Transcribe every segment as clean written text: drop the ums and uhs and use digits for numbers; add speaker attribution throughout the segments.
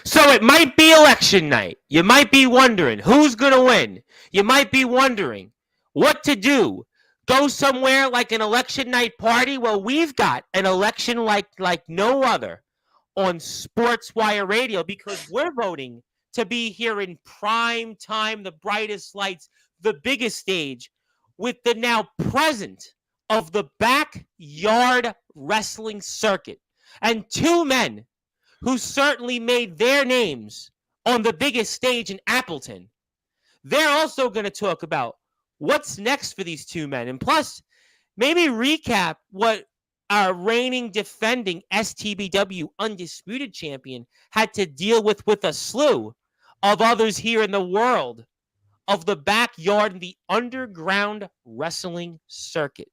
Speaker 1: So it might be election night. You might be wondering who's going to win. You might be wondering what to do. Go somewhere like an election night party? Well, we've got an election like no other on Sportswire Radio because we're voting to be here in prime time, the brightest lights, the biggest stage, with the now present of the backyard wrestling circuit. And two men who certainly made their names on the biggest stage in Appleton. They're also going to talk about what's next for these two men. And plus, maybe recap what our reigning defending STBW undisputed champion had to deal with a slew of others here in the world of the backyard and the underground wrestling circuit.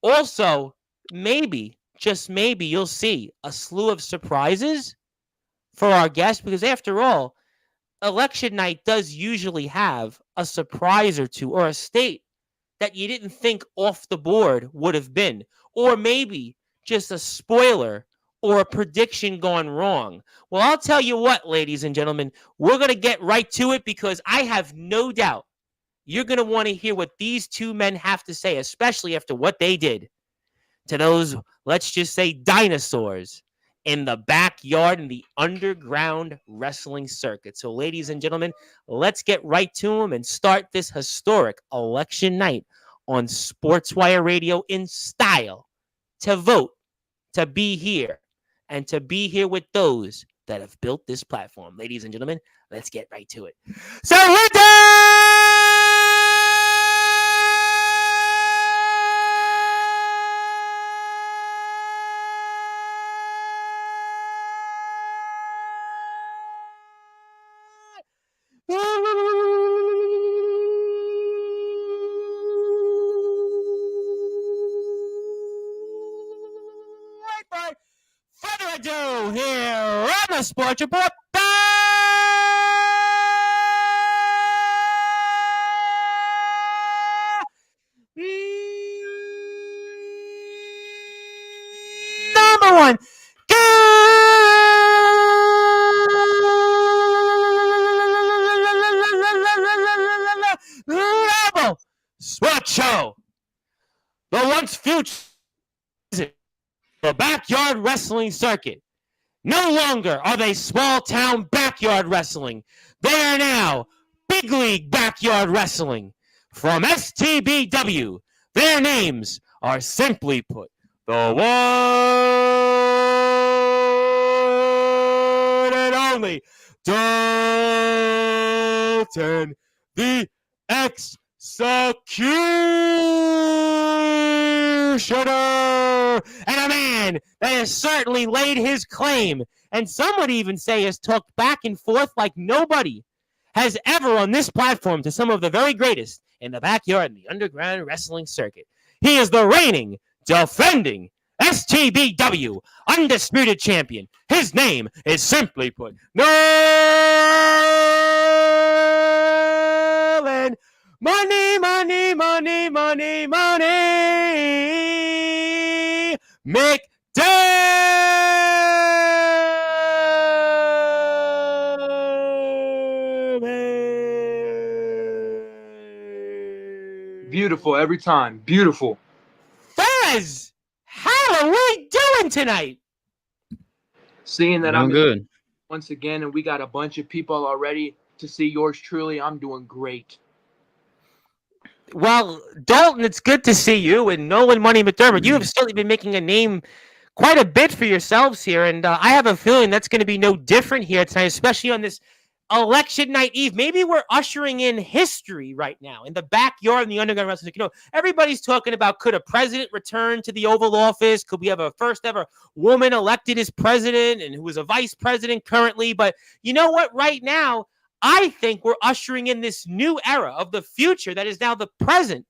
Speaker 1: Also, maybe, just maybe, you'll see a slew of surprises for our guests because, after all, election night does usually have a surprise or two or a state that you didn't think off the board would have been, or maybe just a spoiler or a prediction gone wrong. Well, I'll tell you what, ladies and gentlemen, we're going to get right to it because I have no doubt you're going to want to hear what these two men have to say, especially after what they did to those, let's just say, dinosaurs in the backyard in the underground wrestling circuit. So, ladies and gentlemen, let's get right to them and start this historic election night on Sportswire Radio in style to vote, to be here, and to be here with those that have built this platform. Ladies and gentlemen, let's get right to it. So, further ado, here on the Sports Report. Number one, Global Sports Show. The once future the backyard wrestling circuit. No longer are they small town backyard wrestling. They are now big league backyard wrestling. From STBW, their names are simply put the one and only Dalton the Executioner, and a man that has certainly laid his claim, and some would even say has talked back and forth like nobody has ever on this platform to some of the very greatest in the backyard in the underground wrestling circuit. He is the reigning, defending STBW undisputed champion. His name is simply put Nolan. Money, money, money, money, money. Mcdermott.
Speaker 2: Beautiful every time. Beautiful.
Speaker 1: Fez, how are we doing tonight?
Speaker 2: Seeing that
Speaker 3: I'm good.
Speaker 2: Once again, and we got a bunch of people already to see yours truly. I'm doing great.
Speaker 1: Well, Dalton, it's good to see you, and Nolan Money Mcdermott. You have certainly been making a name quite a bit for yourselves here, and I have a feeling that's going to be no different here tonight, especially on this election night eve. Maybe we're ushering in history right now in the backyard in the underground wrestling. You know, everybody's talking about, could a president return to the Oval Office? Could we have a first ever woman elected as president and who is a vice president currently? But you know what? Right now, I think we're ushering in this new era of the future that is now the present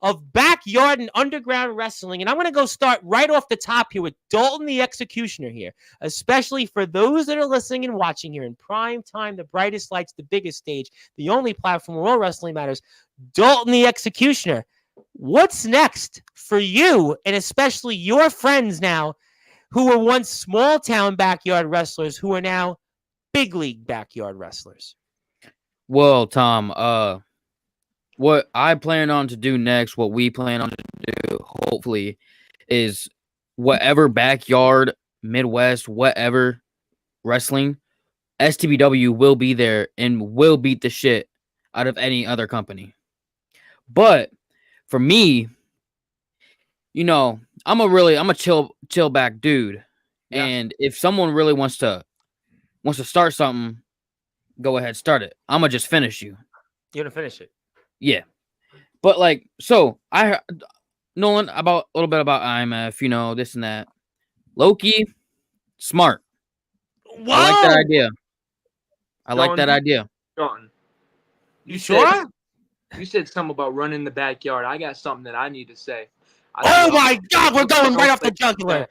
Speaker 1: of backyard and underground wrestling. And I'm going to go start right off the top here with Dalton the Executioner here, especially for those that are listening and watching here in prime time, the brightest lights, the biggest stage, the only platform where all wrestling matters. Dalton the Executioner, what's next for you and especially your friends now who were once small town backyard wrestlers who are now big league backyard wrestlers?
Speaker 3: Well, Tom, what I plan on to do next, what we plan on to do, hopefully, is whatever backyard, Midwest, whatever wrestling, STBW will be there and will beat the shit out of any other company. But for me, I'm a chill back dude.
Speaker 2: Yeah.
Speaker 3: And if someone really wants to start something, go ahead, start it. I'm gonna just finish you.
Speaker 1: You're gonna finish it.
Speaker 3: Yeah. But Nolan, about a little bit about IMF, this and that. Loki, smart.
Speaker 1: Whoa!
Speaker 3: I like that idea.
Speaker 2: Sean,
Speaker 1: You sure?
Speaker 2: You said something about running the backyard. I got something that I need to say.
Speaker 1: Oh my God, we're going right off the jugular.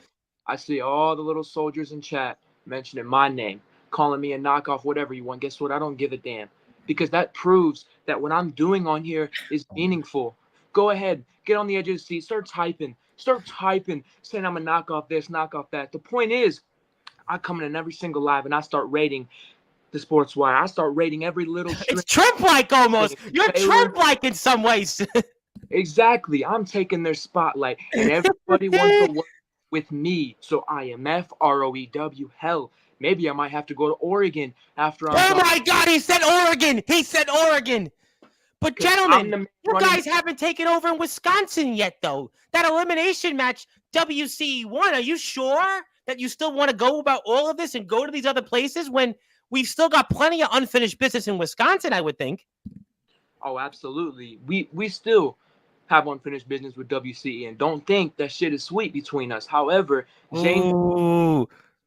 Speaker 2: I see all the little soldiers in chat mentioning my name, calling me a knockoff, whatever you want. Guess what? I don't give a damn. Because that proves that what I'm doing on here is meaningful. Go ahead, get on the edge of the seat, start typing, saying I'm a knockoff this, knockoff that. The point is, I come in every single live and I start rating the Sportzwire. I start rating every little
Speaker 1: It's Trump-like almost. You're Trump-like in some ways.
Speaker 2: Exactly. I'm taking their spotlight, and everybody wants to work with me. So IMF, ROEW, hell, maybe I might have to go to Oregon after I'm
Speaker 1: Oh my God, he said Oregon. He said Oregon. But gentlemen, you guys haven't taken over in Wisconsin yet, though. That elimination match, WCE1, are you sure that you still want to go about all of this and go to these other places when we've still got plenty of unfinished business in Wisconsin, I would think?
Speaker 2: Oh, absolutely. We still have unfinished business with WCE, and don't think that shit is sweet between us. However, James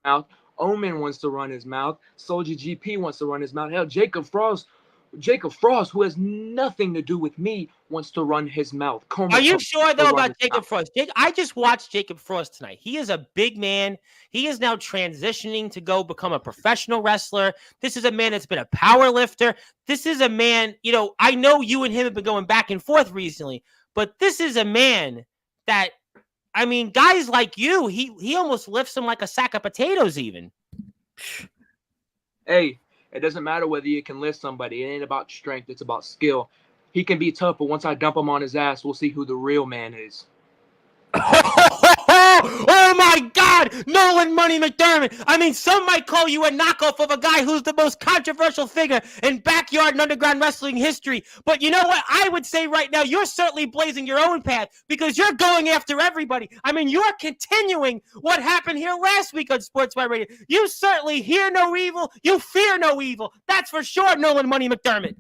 Speaker 2: mouth, Omen wants to run his mouth, Soldier GP wants to run his mouth. Hell, Jacob Frost, who has nothing to do with me, wants to run his mouth.
Speaker 1: Are you sure, though, about Jacob Frost? I just watched Jacob Frost tonight. He is a big man. He is now transitioning to go become a professional wrestler. This is a man that's been a power lifter. This is a man, I know you and him have been going back and forth recently, but this is a man that, guys like you, he almost lifts him like a sack of potatoes even.
Speaker 2: Hey, it doesn't matter whether you can lift somebody. It ain't about strength. It's about skill. He can be tough, but once I dump him on his ass, we'll see who the real man is.
Speaker 1: Oh my God, Nolan Money McDermott. Some might call you a knockoff of a guy who's the most controversial figure in backyard and underground wrestling history. But you know what? I would say right now, you're certainly blazing your own path because you're going after everybody. You're continuing what happened here last week on Sportswire Radio. You certainly hear no evil. You fear no evil. That's for sure, Nolan Money McDermott.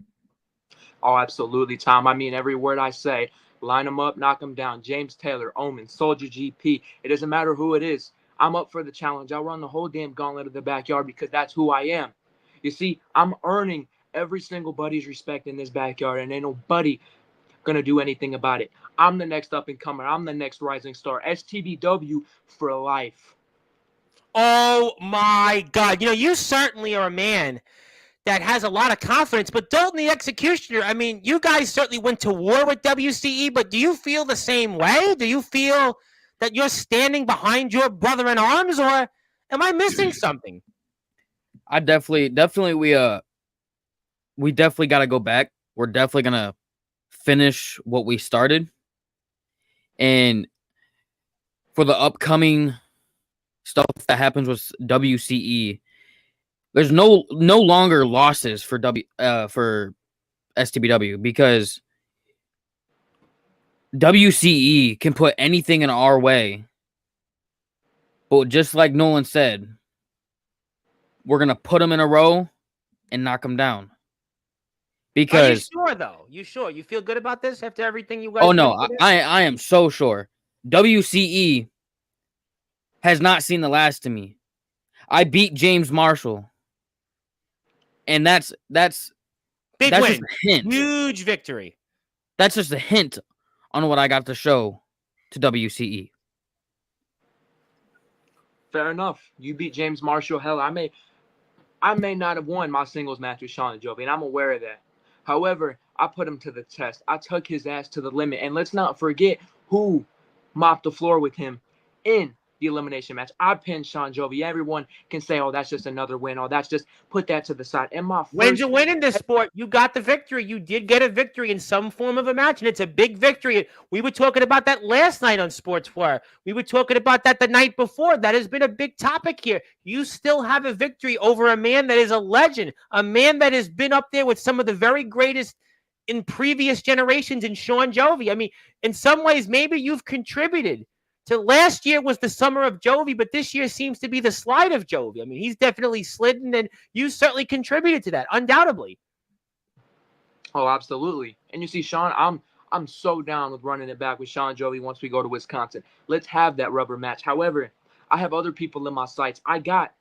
Speaker 2: Oh, absolutely, Tom. Every word I say. Line them up, knock them down. James Taylor, Omen, Soldier GP. It doesn't matter who it is. I'm up for the challenge. I'll run the whole damn gauntlet of the backyard because that's who I am. You see, I'm earning every single buddy's respect in this backyard, and ain't nobody going to do anything about it. I'm the next up-and-comer. I'm the next rising star. STBW for life.
Speaker 1: Oh, my God. You certainly are a man that has a lot of confidence, but Dalton the Executioner, you guys certainly went to war with WCE, but do you feel the same way? Do you feel that you're standing behind your brother in arms, or am I missing something?
Speaker 3: We definitely got to go back. We're definitely going to finish what we started. And for the upcoming stuff that happens with WCE, there's no longer losses for STBW because WCE can put anything in our way. But just like Nolan said, we're going to put them in a row and knock them down. Because
Speaker 1: are you sure, though? You sure? You feel good about this after everything you guys
Speaker 3: Oh, no. I am so sure. WCE has not seen the last of me. I beat James Marshall. And that's
Speaker 1: big
Speaker 3: win.
Speaker 1: Just
Speaker 3: a hint.
Speaker 1: Huge victory.
Speaker 3: That's just a hint on what I got to show to WCE.
Speaker 2: Fair enough. You beat James Marshall. Hell, I may not have won my singles match with Sean Jovi, and I'm aware of that. However, I put him to the test. I took his ass to the limit. And let's not forget who mopped the floor with him in the elimination match. I pinned Sean Jovi. Everyone can say, oh, that's just another win. Oh, that's just put that to the side. And my
Speaker 1: When's
Speaker 2: first
Speaker 1: a win in this sport? You got the victory. You did get a victory in some form of a match, and it's a big victory. We were talking about that last night on Sportswire. We were talking about that the night before. That has been a big topic here. You still have a victory over a man that is a legend, a man that has been up there with some of the very greatest in previous generations in Sean Jovi. I mean, in some ways, maybe you've contributed to last year was the summer of Jovi, but this year seems to be the slide of Jovi. I mean, he's definitely slidden, and you certainly contributed to that, undoubtedly.
Speaker 2: Oh, absolutely. And you see, Sean, I'm so down with running it back with Sean Jovi once we go to Wisconsin. Let's have that rubber match. However, I have other people in my sights. I got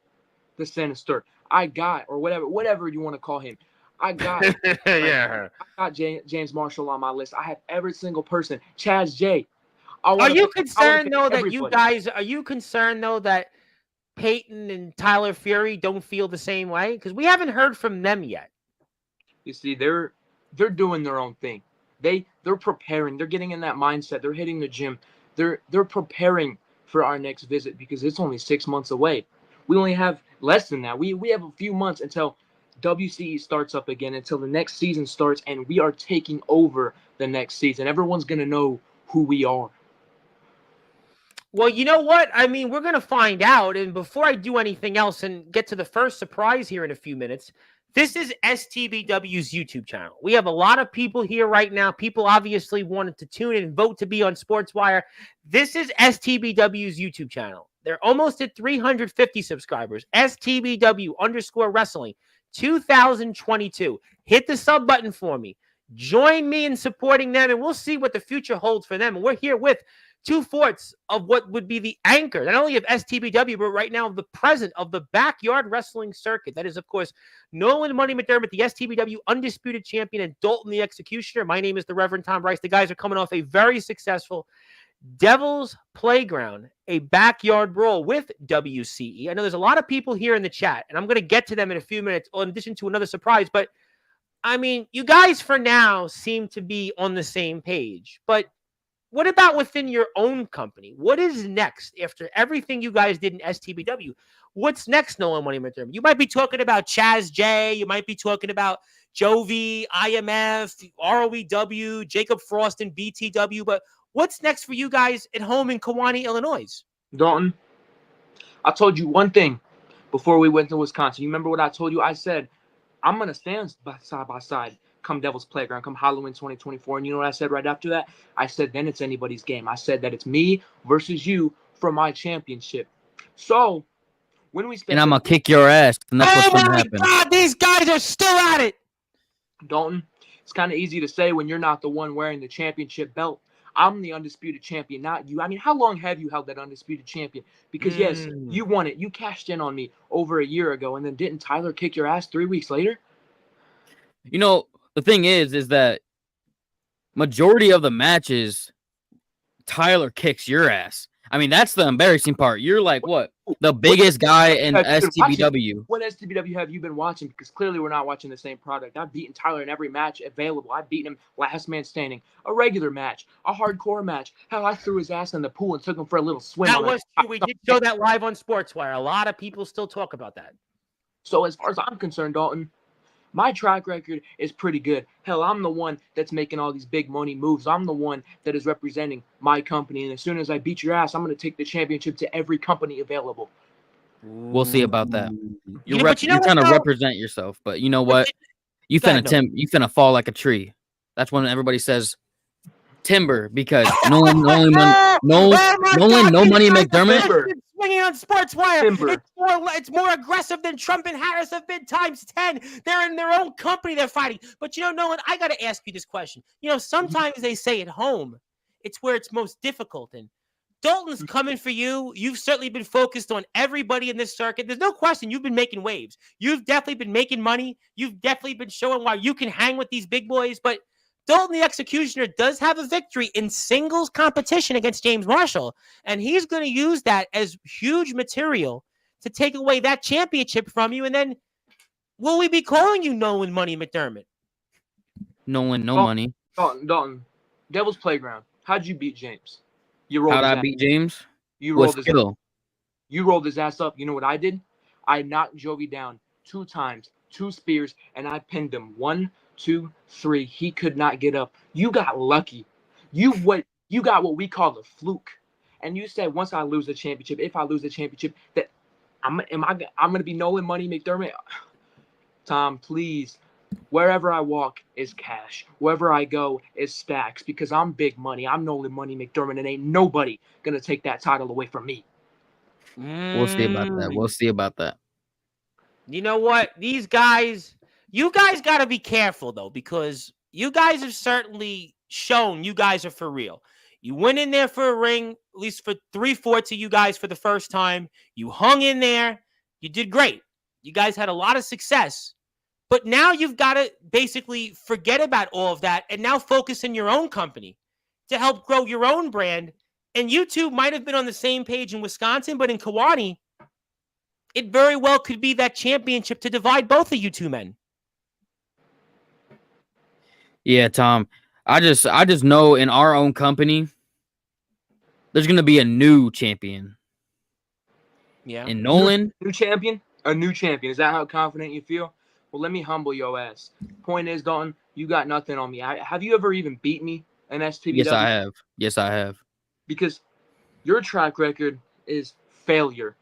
Speaker 2: the Sinister. I got, or whatever you want to call him. I got,
Speaker 1: Yeah.
Speaker 2: I got James Marshall on my list. I have every single person. Chaz J.
Speaker 1: Are you concerned though that
Speaker 2: everybody.
Speaker 1: you guys? Are you concerned though that Peyton and Tyler Fury don't feel the same way? Because we haven't heard from them yet.
Speaker 2: You see, they're doing their own thing. They're preparing. They're getting in that mindset. They're hitting the gym. They're preparing for our next visit because it's only 6 months away. We only have less than that. We have a few months until WCE starts up again, until the next season starts, and we are taking over the next season. Everyone's gonna know who we are.
Speaker 1: Well, you know what? I mean, we're going to find out. And before I do anything else and get to the first surprise here in a few minutes, this is STBW's YouTube channel. We have a lot of people here right now. People obviously wanted to tune in and vote to be on Sportswire. This is STBW's YouTube channel. They're almost at 350 subscribers. STBW_wrestling 2022. Hit the sub button for me. Join me in supporting them, and we'll see what the future holds for them. And we're here with two-fourths of what would be the anchor, not only of STBW, but right now of the president of the backyard wrestling circuit. That is, of course, Nolan Money McDermott, the STBW undisputed champion, and Dalton the Executioner. My name is the Reverend Tom Bryce. The guys are coming off a very successful Devil's Playground, a backyard brawl with WCE. I know there's a lot of people here in the chat, and I'm going to get to them in a few minutes, in addition to another surprise. But, I mean, you guys for now seem to be on the same page. But what about within your own company? What is next after everything you guys did in STBW? What's next, Nolan Money McDermott? You might be talking about Chaz J. You might be talking about Jovi, IMF, ROEW, Jacob Frost, and BTW. But what's next for you guys at home in Kewanee, Illinois?
Speaker 2: Dalton, I told you one thing before we went to Wisconsin. You remember what I told you? I said, I'm going to stand side by side come Devil's Playground, come Halloween 2024. And you know what I said right after that? I said, then it's anybody's game. I said that it's me versus you for my championship. So when we spend,
Speaker 3: and I'm going to kick your ass, and that's what's going to happen.
Speaker 1: Oh, my God, these guys are still at it.
Speaker 2: Dalton, it's kind of easy to say when you're not the one wearing the championship belt. I'm the undisputed champion, not you. I mean, how long have you held that undisputed champion? Because, yes, you won it. You cashed in on me over a year ago, and then didn't Tyler kick your ass 3 weeks later?
Speaker 3: You know, the thing is that majority of the matches, Tyler kicks your ass. I mean, that's the embarrassing part. You're like, what? The biggest guy in STBW.
Speaker 2: What STBW have you been watching? Because clearly we're not watching the same product. I've beaten Tyler in every match available. I've beaten him last man standing, a regular match, a hardcore match. Hell, I threw his ass in the pool and took him for a little swim.
Speaker 1: That was true. We did show that live on Sportswire. A lot of people still talk about that.
Speaker 2: So as far as I'm concerned, Dalton, my track record is pretty good. Hell, I'm the one that's making all these big money moves. I'm the one that is representing my company. And as soon as I beat your ass, I'm going to take the championship to every company available.
Speaker 3: We'll see about that. You're
Speaker 1: you know
Speaker 3: trying to represent yourself, but you know what? You finna fall like a tree. That's when everybody says timber, because no money McDermott.
Speaker 1: Swinging on Sportswire. It's more aggressive than Trump and Harris have been times 10. They're in their own company. They're fighting. But, you know, Nolan, I got to ask you this question. You know, sometimes they say at home, it's where it's most difficult. And Dalton's coming for you. You've certainly been focused on everybody in this circuit. There's no question you've been making waves. You've definitely been making money. You've definitely been showing why you can hang with these big boys. But Dalton the Executioner does have a victory in singles competition against James Marshall, and he's going to use that as huge material to take away that championship from you. And then will we be calling you Nolan Money McDermott?
Speaker 3: Nolan, no money.
Speaker 2: Dalton, Devil's Playground. How'd you beat James? You rolled.
Speaker 3: How'd I beat James?
Speaker 2: You rolled
Speaker 3: with skill.
Speaker 2: You rolled his ass up. You know what I did? I knocked Jovi down 2 times, 2 spears, and I pinned him. 1, 2, 3. He could not get up. You got lucky. You got what we call a fluke. And you said once I lose the championship, if I lose the championship, that I'm gonna be Nolan Money McDermott. Tom, please. Wherever I walk is cash. Wherever I go is stacks because I'm big money. I'm Nolan Money McDermott, and ain't nobody gonna take that title away from me.
Speaker 3: We'll see about that. We'll see about that.
Speaker 1: You know what? You guys got to be careful, though, because you guys have certainly shown you guys are for real. You went in there for a ring, at least for 3/4 of you guys for the first time. You hung in there. You did great. You guys had a lot of success. But now you've got to basically forget about all of that and now focus in your own company to help grow your own brand. And you two might have been on the same page in Wisconsin, but in Kewaunee, it very well could be that championship to divide both of you two men.
Speaker 3: Yeah, Tom. I just know in our own company, there's gonna be a new champion.
Speaker 1: Yeah.
Speaker 3: And Nolan,
Speaker 2: New champion? A new champion. Is that how confident you feel? Well, let me humble your ass. Point is, Dalton, you got nothing on me. Have you ever even beat me in STBW?
Speaker 3: yes, I have. Yes, I have.
Speaker 2: Because your track record is failure.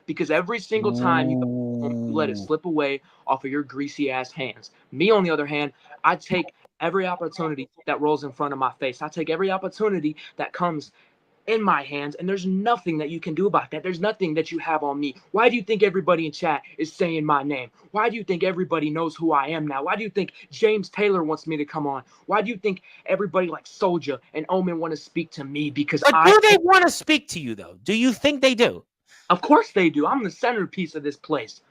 Speaker 2: Because every single time you let it slip away off of your greasy ass hands. Me, on the other hand, I take every opportunity that rolls in front of my face. I take every opportunity that comes in my hands, and there's nothing that you can do about that. There's nothing that you have on me. Why do you think everybody in chat is saying my name? Why do you think everybody knows who I am now? Why do you think James Taylor wants me to come on? Why do you think everybody like Soulja and Omen want to speak to me? Because
Speaker 1: do they want to speak to you, though? Do you think they do?
Speaker 2: Of course they do. I'm the centerpiece of this place.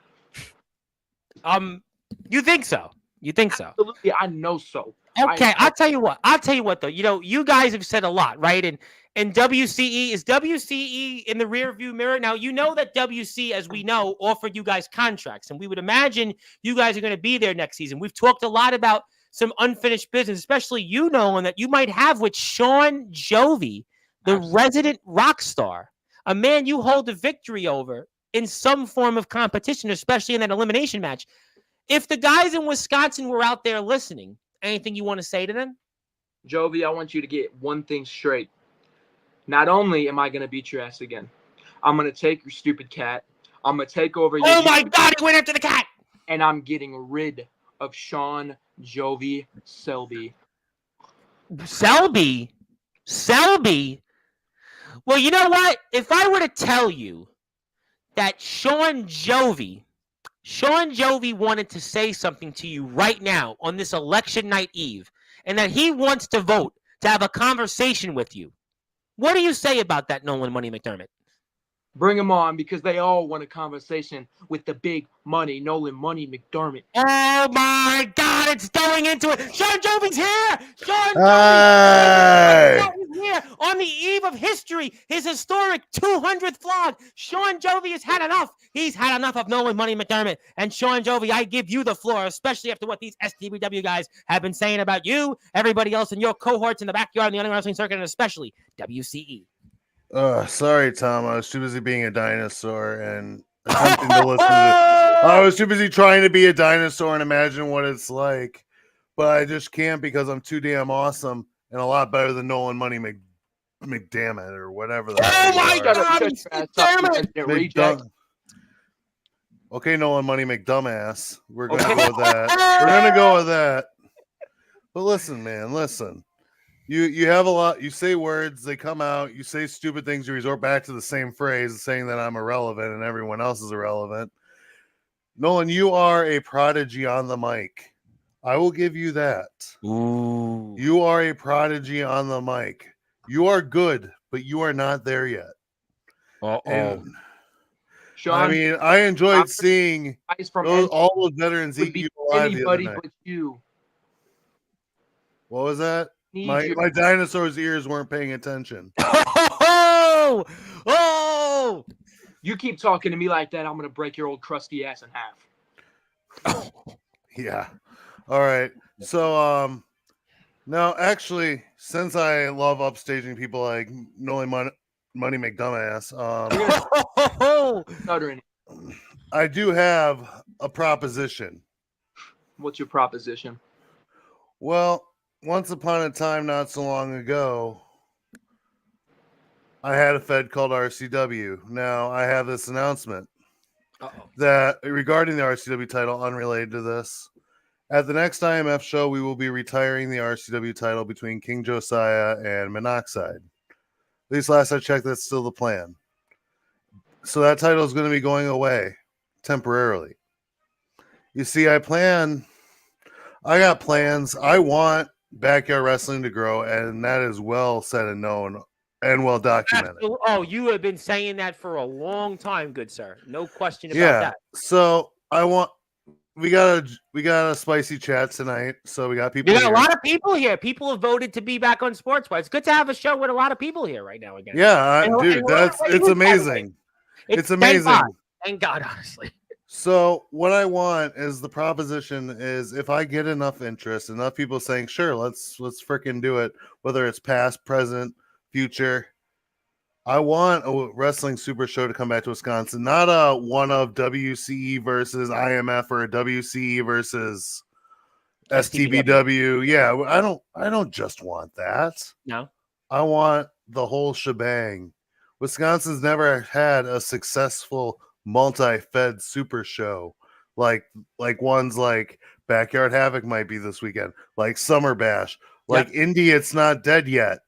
Speaker 1: You think so? You think so?
Speaker 2: Absolutely, I know so.
Speaker 1: Okay, I'll tell you what, though. You know, you guys have said a lot, right? And WCE, is WCE in the rearview mirror? Now, you know that WC, as we know, offered you guys contracts, and we would imagine you guys are going to be there next season. We've talked a lot about some unfinished business, especially you knowing that you might have with Sean Jovi, the resident rock star, a man you hold a victory over in some form of competition, especially in that elimination match. If the guys in Wisconsin were out there listening, anything you want to say to them?
Speaker 2: Jovi, I want you to get one thing straight. Not only am I going to beat your ass again, I'm going to take your stupid cat. I'm going to take over your...
Speaker 1: Oh, my God, he went after the cat!
Speaker 2: And I'm getting rid of Sean Jovi Selby.
Speaker 1: Selby? Well, you know what? If I were to tell you that Sean Jovi wanted to say something to you right now on this election night eve, and that he wants to vote to have a conversation with you, what do you say about that, Nolan Money McDermott?
Speaker 2: Bring them on, because they all want a conversation with the big money, Nolan Money McDermott.
Speaker 1: Oh my God, it's going into it. Sean Jovi's here. Sean Jovi is here on the eve of history, his historic 200th vlog. Sean Jovi has had enough. He's had enough of Nolan Money McDermott. And Sean Jovi, I give you the floor, especially after what these STBW guys have been saying about you, everybody else in your cohorts in the backyard in the underground wrestling circuit, and especially WCE.
Speaker 4: Sorry, Tom. I was too busy being a dinosaur and attempting to listen to I was too busy trying to be a dinosaur and imagine what it's like. But I just can't because I'm too damn awesome and a lot better than Nolan Money McDermott or whatever the hell.
Speaker 1: Oh my God,
Speaker 2: reject.
Speaker 4: Okay, Nolan Money McDumbass. We're gonna go with that. We're gonna go with that. But listen, man, listen. You have a lot. You say words, they come out. You say stupid things. You resort back to the same phrase, saying that I'm irrelevant and everyone else is irrelevant. Nolan, you are a prodigy on the mic. I will give you that.
Speaker 1: Ooh.
Speaker 4: You are a prodigy on the mic. You are good, but you are not there yet. And,
Speaker 2: Sean,
Speaker 4: I mean, I enjoyed seeing all those veterans eat you alive the other night.
Speaker 2: But you.
Speaker 4: What was that? My dinosaur's ears weren't paying attention.
Speaker 1: Oh!
Speaker 2: You keep talking to me like that, I'm going to break your old crusty ass in half.
Speaker 4: Yeah. All right. So, now, actually, since I love upstaging people like Nolan Money McDumbass.
Speaker 2: Stuttering.
Speaker 4: I do have a proposition.
Speaker 2: What's your proposition?
Speaker 4: Well, once upon a time, not so long ago, I had a Fed called RCW. Now I have this announcement that regarding the RCW title, unrelated to this. At the next IMF show, we will be retiring the RCW title between King Josiah and Monoxide. At least last I checked, that's still the plan. So that title is going to be going away temporarily. You see, I got plans. I want backyard wrestling to grow, and that is well said and known and well documented.
Speaker 1: Oh, you have been saying that for a long time, good sir. No question about that.
Speaker 4: So we got a spicy chat tonight. So we got people.
Speaker 1: You got
Speaker 4: here.
Speaker 1: a lot of people here. People have voted to be back on Sportzwire. It's good to have a show with a lot of people here right now again.
Speaker 4: Yeah, dude, it's amazing. It's amazing.
Speaker 1: Thank God, honestly.
Speaker 4: So what I want is the proposition is if I get enough interest, enough people saying, sure, let's freaking do it, whether it's past, present, future. I want a wrestling super show to come back to Wisconsin, not a one of WCE versus IMF or a WCE versus STBW. Yeah, I don't just want that.
Speaker 1: No.
Speaker 4: I want the whole shebang. Wisconsin's never had a successful multi-fed super show like ones like Backyard Havoc might be this weekend, like Summer Bash, like Indie It's Not Dead Yet.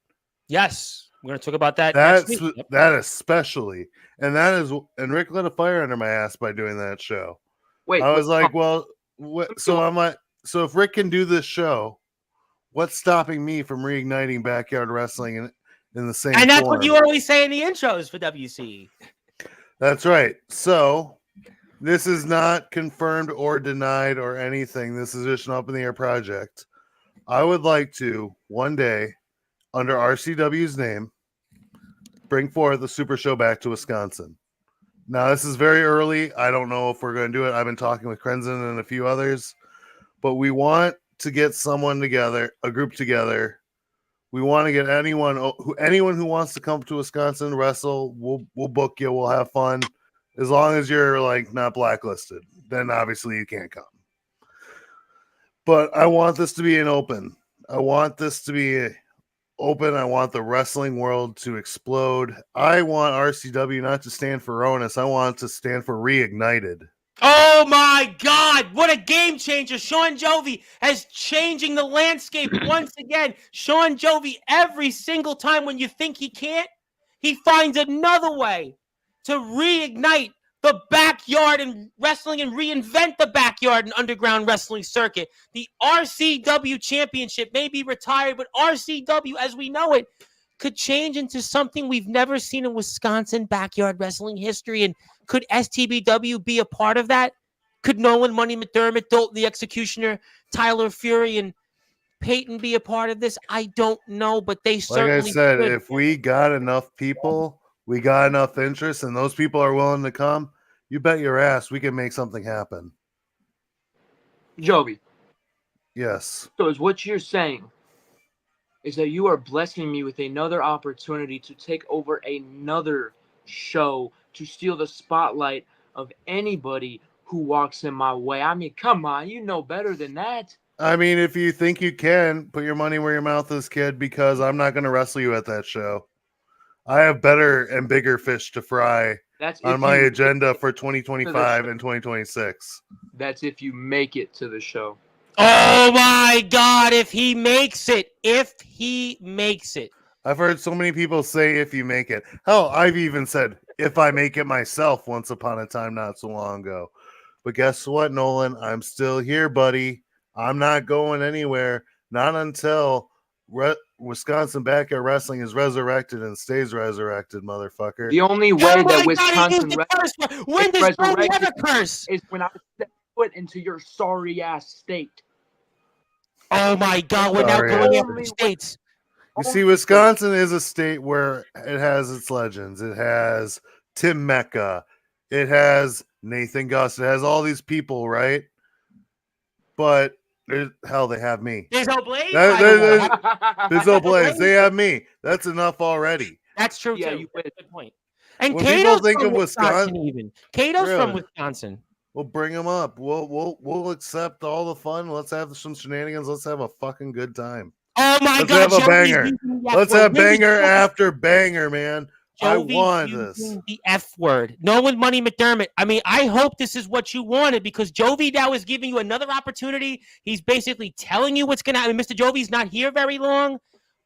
Speaker 1: Yes, we're going to talk about that
Speaker 4: That's
Speaker 1: next week.
Speaker 4: that especially, and Rick lit a fire under my ass by doing that show.
Speaker 2: Wait,
Speaker 4: I was like, well, so I'm like, so if Rick can do this show, what's stopping me from reigniting backyard wrestling in the same?
Speaker 1: And that's
Speaker 4: form?
Speaker 1: what you always say in the intros for WCE.
Speaker 4: That's right. So this is not confirmed or denied or anything. This is just an up in the air project. I would like to one day, under RCW's name, bring forth the Super Show back to Wisconsin. Now, this is very early. I don't know if we're going to do it. I've been talking with Krenzen and a few others, but we want to get someone together, a group together. We want to get anyone who wants to come to Wisconsin wrestle. We'll book you. We'll have fun, as long as you're like not blacklisted. Then obviously you can't come. But I want this to be an open. I want this to be open. I want the wrestling world to explode. I want RCW not to stand for Ronus. I want it to stand for Reignited.
Speaker 1: Oh my God, what a game changer. Sean Jovi is changing the landscape once again. Sean Jovi, every single time when you think he can't, he finds another way to reignite the backyard and wrestling and reinvent the backyard and underground wrestling circuit. The RCW championship may be retired, but RCW as we know it could change into something we've never seen in Wisconsin backyard wrestling history. And could STBW be a part of that? Could Nolan, Money McDermott, Dalton the Executioner, Tyler Fury, and Peyton be a part of this? I don't know, but they certainly
Speaker 4: Like I said,
Speaker 1: could.
Speaker 4: if we got enough people, we got enough interest, and those people are willing to come, you bet your ass we can make something happen.
Speaker 2: Jovi.
Speaker 4: Yes.
Speaker 2: So is what you're saying is that you are blessing me with another opportunity to take over another show, to steal the spotlight of anybody who walks in my way. I mean, come on, you know better than that.
Speaker 4: I mean, if you think you can, put your money where your mouth is, kid, because I'm not going to wrestle you at that show. I have better and bigger fish to fry on my agenda for 2025 and 2026.
Speaker 2: That's if you make it to the show.
Speaker 1: Oh my God, if he makes it. If he makes it.
Speaker 4: I've heard so many people say if you make it. Hell, I've even said if I make it myself once upon a time not so long ago. But guess what, Nolan? I'm still here, buddy. I'm not going anywhere. Not until Wisconsin Backyard Wrestling is resurrected and stays resurrected, motherfucker.
Speaker 2: The only way that Wisconsin
Speaker 1: Wrestling when does Brody ever curse?
Speaker 2: Is when I step foot into your sorry ass state.
Speaker 1: Oh my God, we're now going after states.
Speaker 4: You see, Wisconsin is a state where it has its legends. It has Tim Mecca. It has Nathan Gus. It has all these people, right? But hell, they have me.
Speaker 1: There's no Blaze.
Speaker 4: There's no Blaze. They have me. That's enough already.
Speaker 1: That's true
Speaker 2: Yeah,
Speaker 1: too.
Speaker 2: you
Speaker 1: That's
Speaker 2: win.
Speaker 1: a good point. And
Speaker 4: When people
Speaker 1: Cato's
Speaker 4: think
Speaker 1: from
Speaker 4: of
Speaker 1: Wisconsin,
Speaker 4: Wisconsin-
Speaker 1: even Cato's from
Speaker 4: Really?
Speaker 1: Wisconsin.
Speaker 4: We'll bring them up. We'll accept all the fun. Let's have some shenanigans. Let's have a fucking good time.
Speaker 1: Oh my
Speaker 4: Let's
Speaker 1: God!
Speaker 4: have a
Speaker 1: Joey's
Speaker 4: banger.
Speaker 1: using the F
Speaker 4: Let's
Speaker 1: word.
Speaker 4: have
Speaker 1: When did
Speaker 4: banger
Speaker 1: Joey-
Speaker 4: after banger, man. I
Speaker 1: Joey's
Speaker 4: wanted
Speaker 1: using
Speaker 4: this.
Speaker 1: the F word. Nolan Money McDermott. I mean, I hope this is what you wanted because Jovi now is giving you another opportunity. He's basically telling you what's going to happen. Mr. Jovi's not here very long,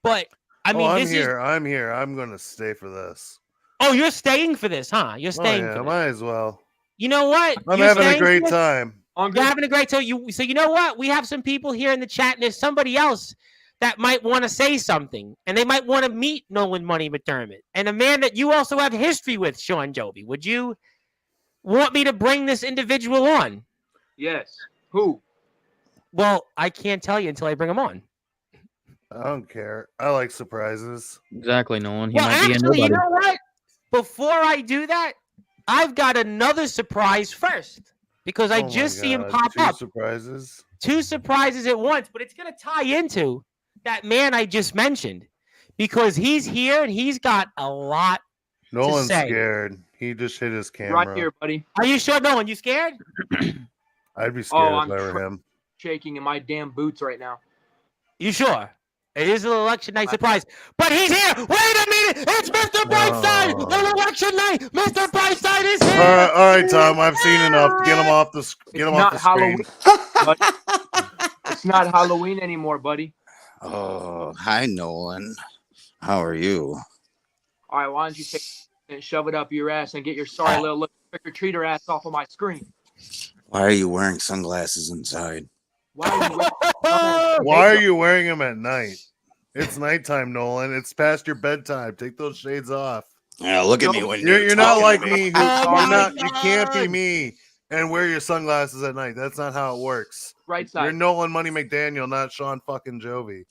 Speaker 1: but I mean,
Speaker 4: I'm
Speaker 1: this
Speaker 4: here. I'm here. I'm going to stay for this.
Speaker 1: Oh, you're staying for this, huh? You're
Speaker 4: Oh,
Speaker 1: staying
Speaker 4: yeah,
Speaker 1: for this.
Speaker 4: might as well.
Speaker 1: You know what?
Speaker 4: I'm
Speaker 1: You're
Speaker 4: having a
Speaker 1: staying for
Speaker 4: great
Speaker 1: this?
Speaker 4: time.
Speaker 2: Hungry?
Speaker 1: You're having a great time. So you know what? We have some people here in the chat, and there's somebody else that might want to say something, and they might want to meet Nolan Money McDermott, and a man that you also have history with, Sean Jovi. Would you want me to bring this individual on?
Speaker 2: Yes. Who?
Speaker 1: Well, I can't tell you until I bring him on.
Speaker 4: I don't care. I like surprises.
Speaker 3: Exactly, Nolan. He
Speaker 1: Well,
Speaker 3: might be a
Speaker 1: actually,
Speaker 3: nobody.
Speaker 1: you know what? Before I do that, I've got another surprise first because I
Speaker 4: Oh my
Speaker 1: just see him
Speaker 4: God,
Speaker 1: pop
Speaker 4: two
Speaker 1: up.
Speaker 4: surprises.
Speaker 1: Two surprises at once, but it's going to tie into that man I just mentioned because he's here and he's got a lot.
Speaker 4: Nolan's
Speaker 1: say.
Speaker 4: scared. He just hit his camera.
Speaker 2: Right here, buddy.
Speaker 1: Are you sure, Nolan? You scared?
Speaker 4: I'd be scared
Speaker 2: Oh,
Speaker 4: if I were him.
Speaker 2: Shaking in my damn boots right now.
Speaker 1: You sure? It is an election night surprise, but he's here. Wait a minute! It's Mr. Brightside on election night. Mr. Brightside is here.
Speaker 4: All right, Tom. I've seen enough. Get him off the. Get him off the screen.
Speaker 2: Buddy. It's not Halloween anymore, buddy.
Speaker 5: Oh, hi, Nolan. How are you?
Speaker 2: All right, why don't you take and shove it up your ass and get your sorry little trick-or-treater ass off of my screen?
Speaker 5: Why are you wearing sunglasses inside?
Speaker 2: Why are you wearing
Speaker 4: Why are you wearing them at night? It's nighttime, Nolan. It's past your bedtime. Take those shades off.
Speaker 5: Yeah, look at me when
Speaker 4: You're not
Speaker 5: talking
Speaker 4: like
Speaker 5: to
Speaker 4: me. Who,
Speaker 1: Oh
Speaker 4: you're
Speaker 1: my
Speaker 4: not. You can't be
Speaker 1: God.
Speaker 4: me and wear your sunglasses at night. That's not how it works.
Speaker 2: right
Speaker 4: You're
Speaker 2: side?
Speaker 4: Nolan Money McDaniel, not Sean fucking Jovi.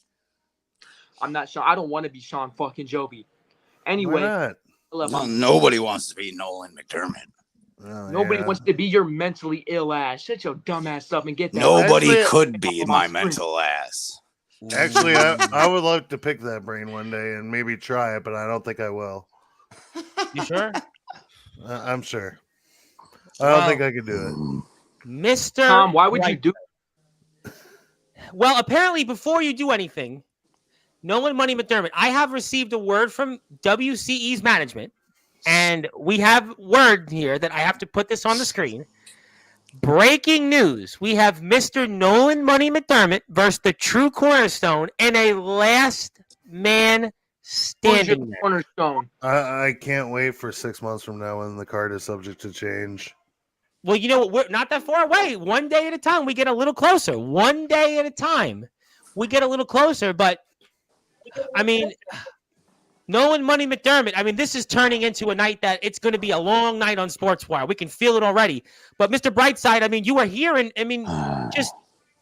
Speaker 2: I'm not Sean. I don't want to be Sean fucking Jovi.
Speaker 4: Why
Speaker 2: Anyway,
Speaker 4: not?
Speaker 5: Well, nobody wants to be Nolan McDermott.
Speaker 4: Oh,
Speaker 2: nobody
Speaker 4: yeah.
Speaker 2: wants to be your mentally ill ass. Shut your dumb ass up and get that.
Speaker 5: Nobody
Speaker 4: Actually,
Speaker 5: could be
Speaker 2: on
Speaker 5: my
Speaker 2: my screen.
Speaker 5: mental ass.
Speaker 4: Actually, I would love to pick that brain one day and maybe try it, but I don't think I will.
Speaker 1: You sure?
Speaker 4: I'm sure. I don't
Speaker 1: Wow.
Speaker 4: think I could do it.
Speaker 1: Mr.
Speaker 2: Tom, why would you
Speaker 1: Bright-
Speaker 2: do?
Speaker 1: Well, apparently, before you do anything, Nolan Money McDermott, I have received a word from WCE's management, and we have word here that I have to put this on the screen. Breaking news. We have Mr. Nolan Money McDermott versus the True Cornerstone in a last man
Speaker 2: Who's your
Speaker 1: standing match.
Speaker 2: cornerstone?
Speaker 4: I can't wait for 6 months from now when the card is subject to change.
Speaker 1: Well, you know what? We're not that far away. One day at a time, we get a little closer. One day at a time, we get a little closer. But, I mean, Nolan Money McDermott, I mean, this is turning into a night that it's going to be a long night on Sportswire. We can feel it already. But, Mr. Brightside, I mean, you are here, and, I mean, just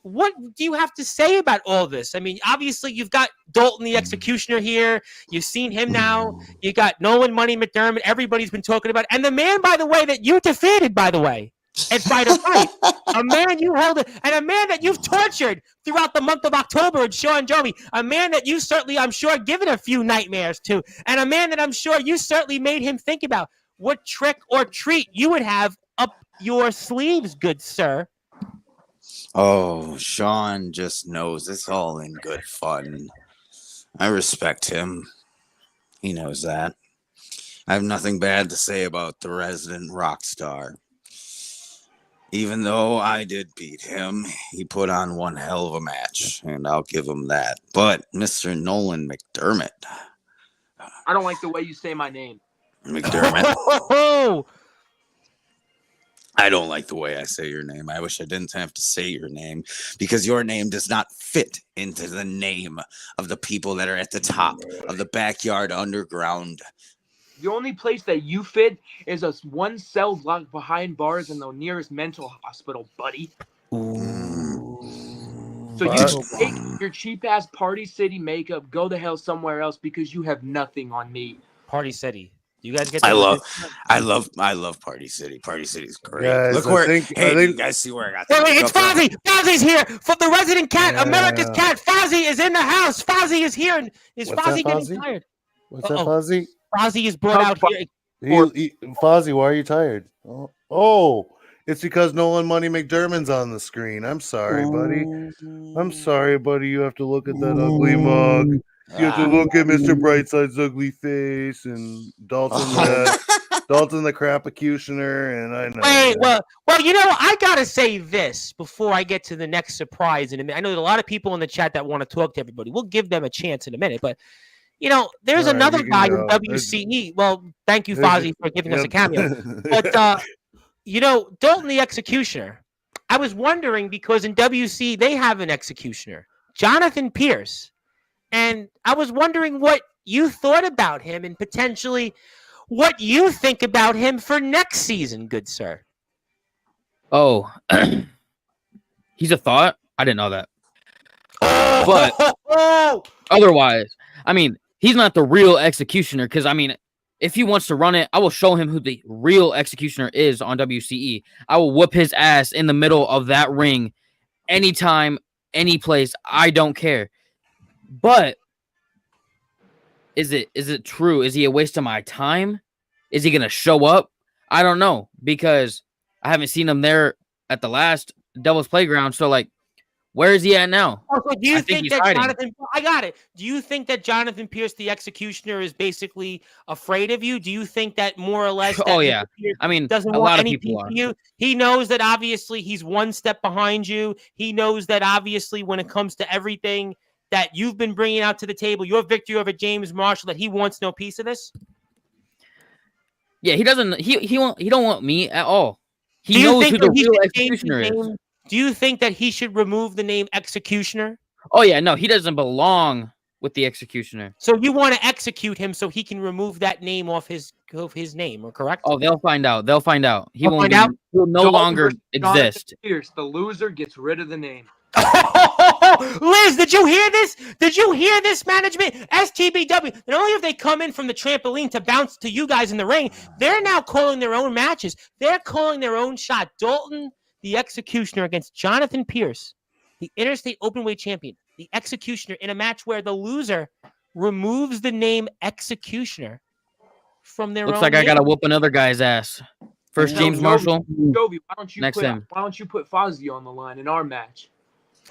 Speaker 1: what do you have to say about all this? I mean, obviously, you've got Dalton the Executioner here. You've seen him now. You got Nolan Money McDermott. Everybody's been talking about. And the man, by the way, that you defeated, by the way, at Fight or Fight. A man you held, and a man that you've tortured throughout the month of October, and Sean Jovi. A man that you certainly, I'm sure, given a few nightmares to. And a man that I'm sure you certainly made him think about what trick or treat you would have up your sleeves, good sir.
Speaker 5: Oh, Sean just knows it's all in good fun. I respect him. He knows that. I have nothing bad to say about the resident rock star. Even though I did beat him, he put on one hell of a match, and I'll give him that. But Mr. Nolan McDermott,
Speaker 2: I don't like the way you say my name.
Speaker 5: McDermott, I don't like the way I say your name. I wish I didn't have to say your name because your name does not fit into the name of the people that are at the top of the backyard underground.
Speaker 2: The only place that you fit is a one cell block behind bars in the nearest mental hospital, buddy. So you
Speaker 4: But-
Speaker 2: take your cheap ass Party City makeup, go the hell somewhere else because you have nothing on me.
Speaker 1: Party City. You guys get
Speaker 5: I
Speaker 1: that?
Speaker 5: love Party City. Party City's great.
Speaker 4: Guys,
Speaker 5: Look
Speaker 4: I
Speaker 5: where,
Speaker 4: think-
Speaker 5: hey,
Speaker 4: I think-
Speaker 5: you guys see where I got
Speaker 1: Wait, it's
Speaker 5: stuff from?
Speaker 1: Fozzie. Fozzie's here from the resident cat,
Speaker 4: Yeah.
Speaker 1: America's cat. Fozzie is in the house. Fozzie is here. And is
Speaker 4: What's
Speaker 1: Fozzie
Speaker 4: that,
Speaker 1: getting
Speaker 4: Fozzie?
Speaker 1: tired?
Speaker 4: What's that,
Speaker 1: Uh-oh.
Speaker 4: Fuzzy?
Speaker 1: Fozzy is brought out here.
Speaker 4: Fozzie, why are you tired? Oh, it's because Nolan Money McDermott's on the screen. I'm sorry, buddy. I'm sorry, buddy. You have to look at that ugly mug. You have to look at Mr. Brightside's ugly face and Dalton the Crapacutioner, and I know.
Speaker 1: Wait, well, I gotta say this before I get to the next surprise in a minute. I know there's a lot of people in the chat that want to talk to everybody. We'll give them a chance in a minute, but there's another guy in WCE. Well, thank you, Fozzie, for giving us a cameo. But Dalton the Executioner. I was wondering because in WC they have an executioner, Jonathan Pierce. And I was wondering what you thought about him and potentially what you think about him for next season, good sir.
Speaker 3: Oh, he's a thought? I didn't know that. But otherwise, I mean, he's not the real executioner because, I mean, if he wants to run it, I will show him who the real executioner is on WCE. I will whoop his ass in the middle of that ring anytime, any place. I don't care. But is it true? Is he a waste of my time? Is he going to show up? I don't know because I haven't seen him there at the last Devil's Playground. So, like, where is he at now?
Speaker 1: Also, do you think that Jonathan? I got it. Do you think that Jonathan Pierce, the executioner, is basically afraid of you? Do you think that more or less?
Speaker 3: Oh yeah. I mean,
Speaker 1: doesn't
Speaker 3: a
Speaker 1: want
Speaker 3: lot of
Speaker 1: anything
Speaker 3: people
Speaker 1: from
Speaker 3: are.
Speaker 1: you. He knows that obviously he's one step behind you. He knows that obviously when it comes to everything that you've been bringing out to the table, your victory over James Marshall, that he wants no piece of this.
Speaker 3: Yeah, he doesn't. He won't. He don't want me at all. He knows who the real executioner is.
Speaker 1: Do you think that he should remove the name Executioner?
Speaker 3: Oh yeah, no, he doesn't belong with the executioner.
Speaker 1: So you want to execute him so he can remove that name off his name, correct?
Speaker 3: Oh, they'll find out. They'll find out. He won't.
Speaker 1: Find out?
Speaker 3: He'll no longer exist.
Speaker 2: Pierce, the loser gets rid of the name.
Speaker 1: Liz, did you hear this? Did you hear this, management? STBW. Not only have they come in from the trampoline to bounce to you guys in the ring, they're now calling their own matches. They're calling their own shot. Dalton, the Executioner, against Jonathan Pierce, the Interstate Openweight Champion. The Executioner in a match where the loser removes the name Executioner from their own.
Speaker 3: Looks like I gotta whoop another guy's ass. First, James Marshall.
Speaker 2: Jovi,
Speaker 3: Next him.
Speaker 2: Why don't you put Fozzie on the line in our match?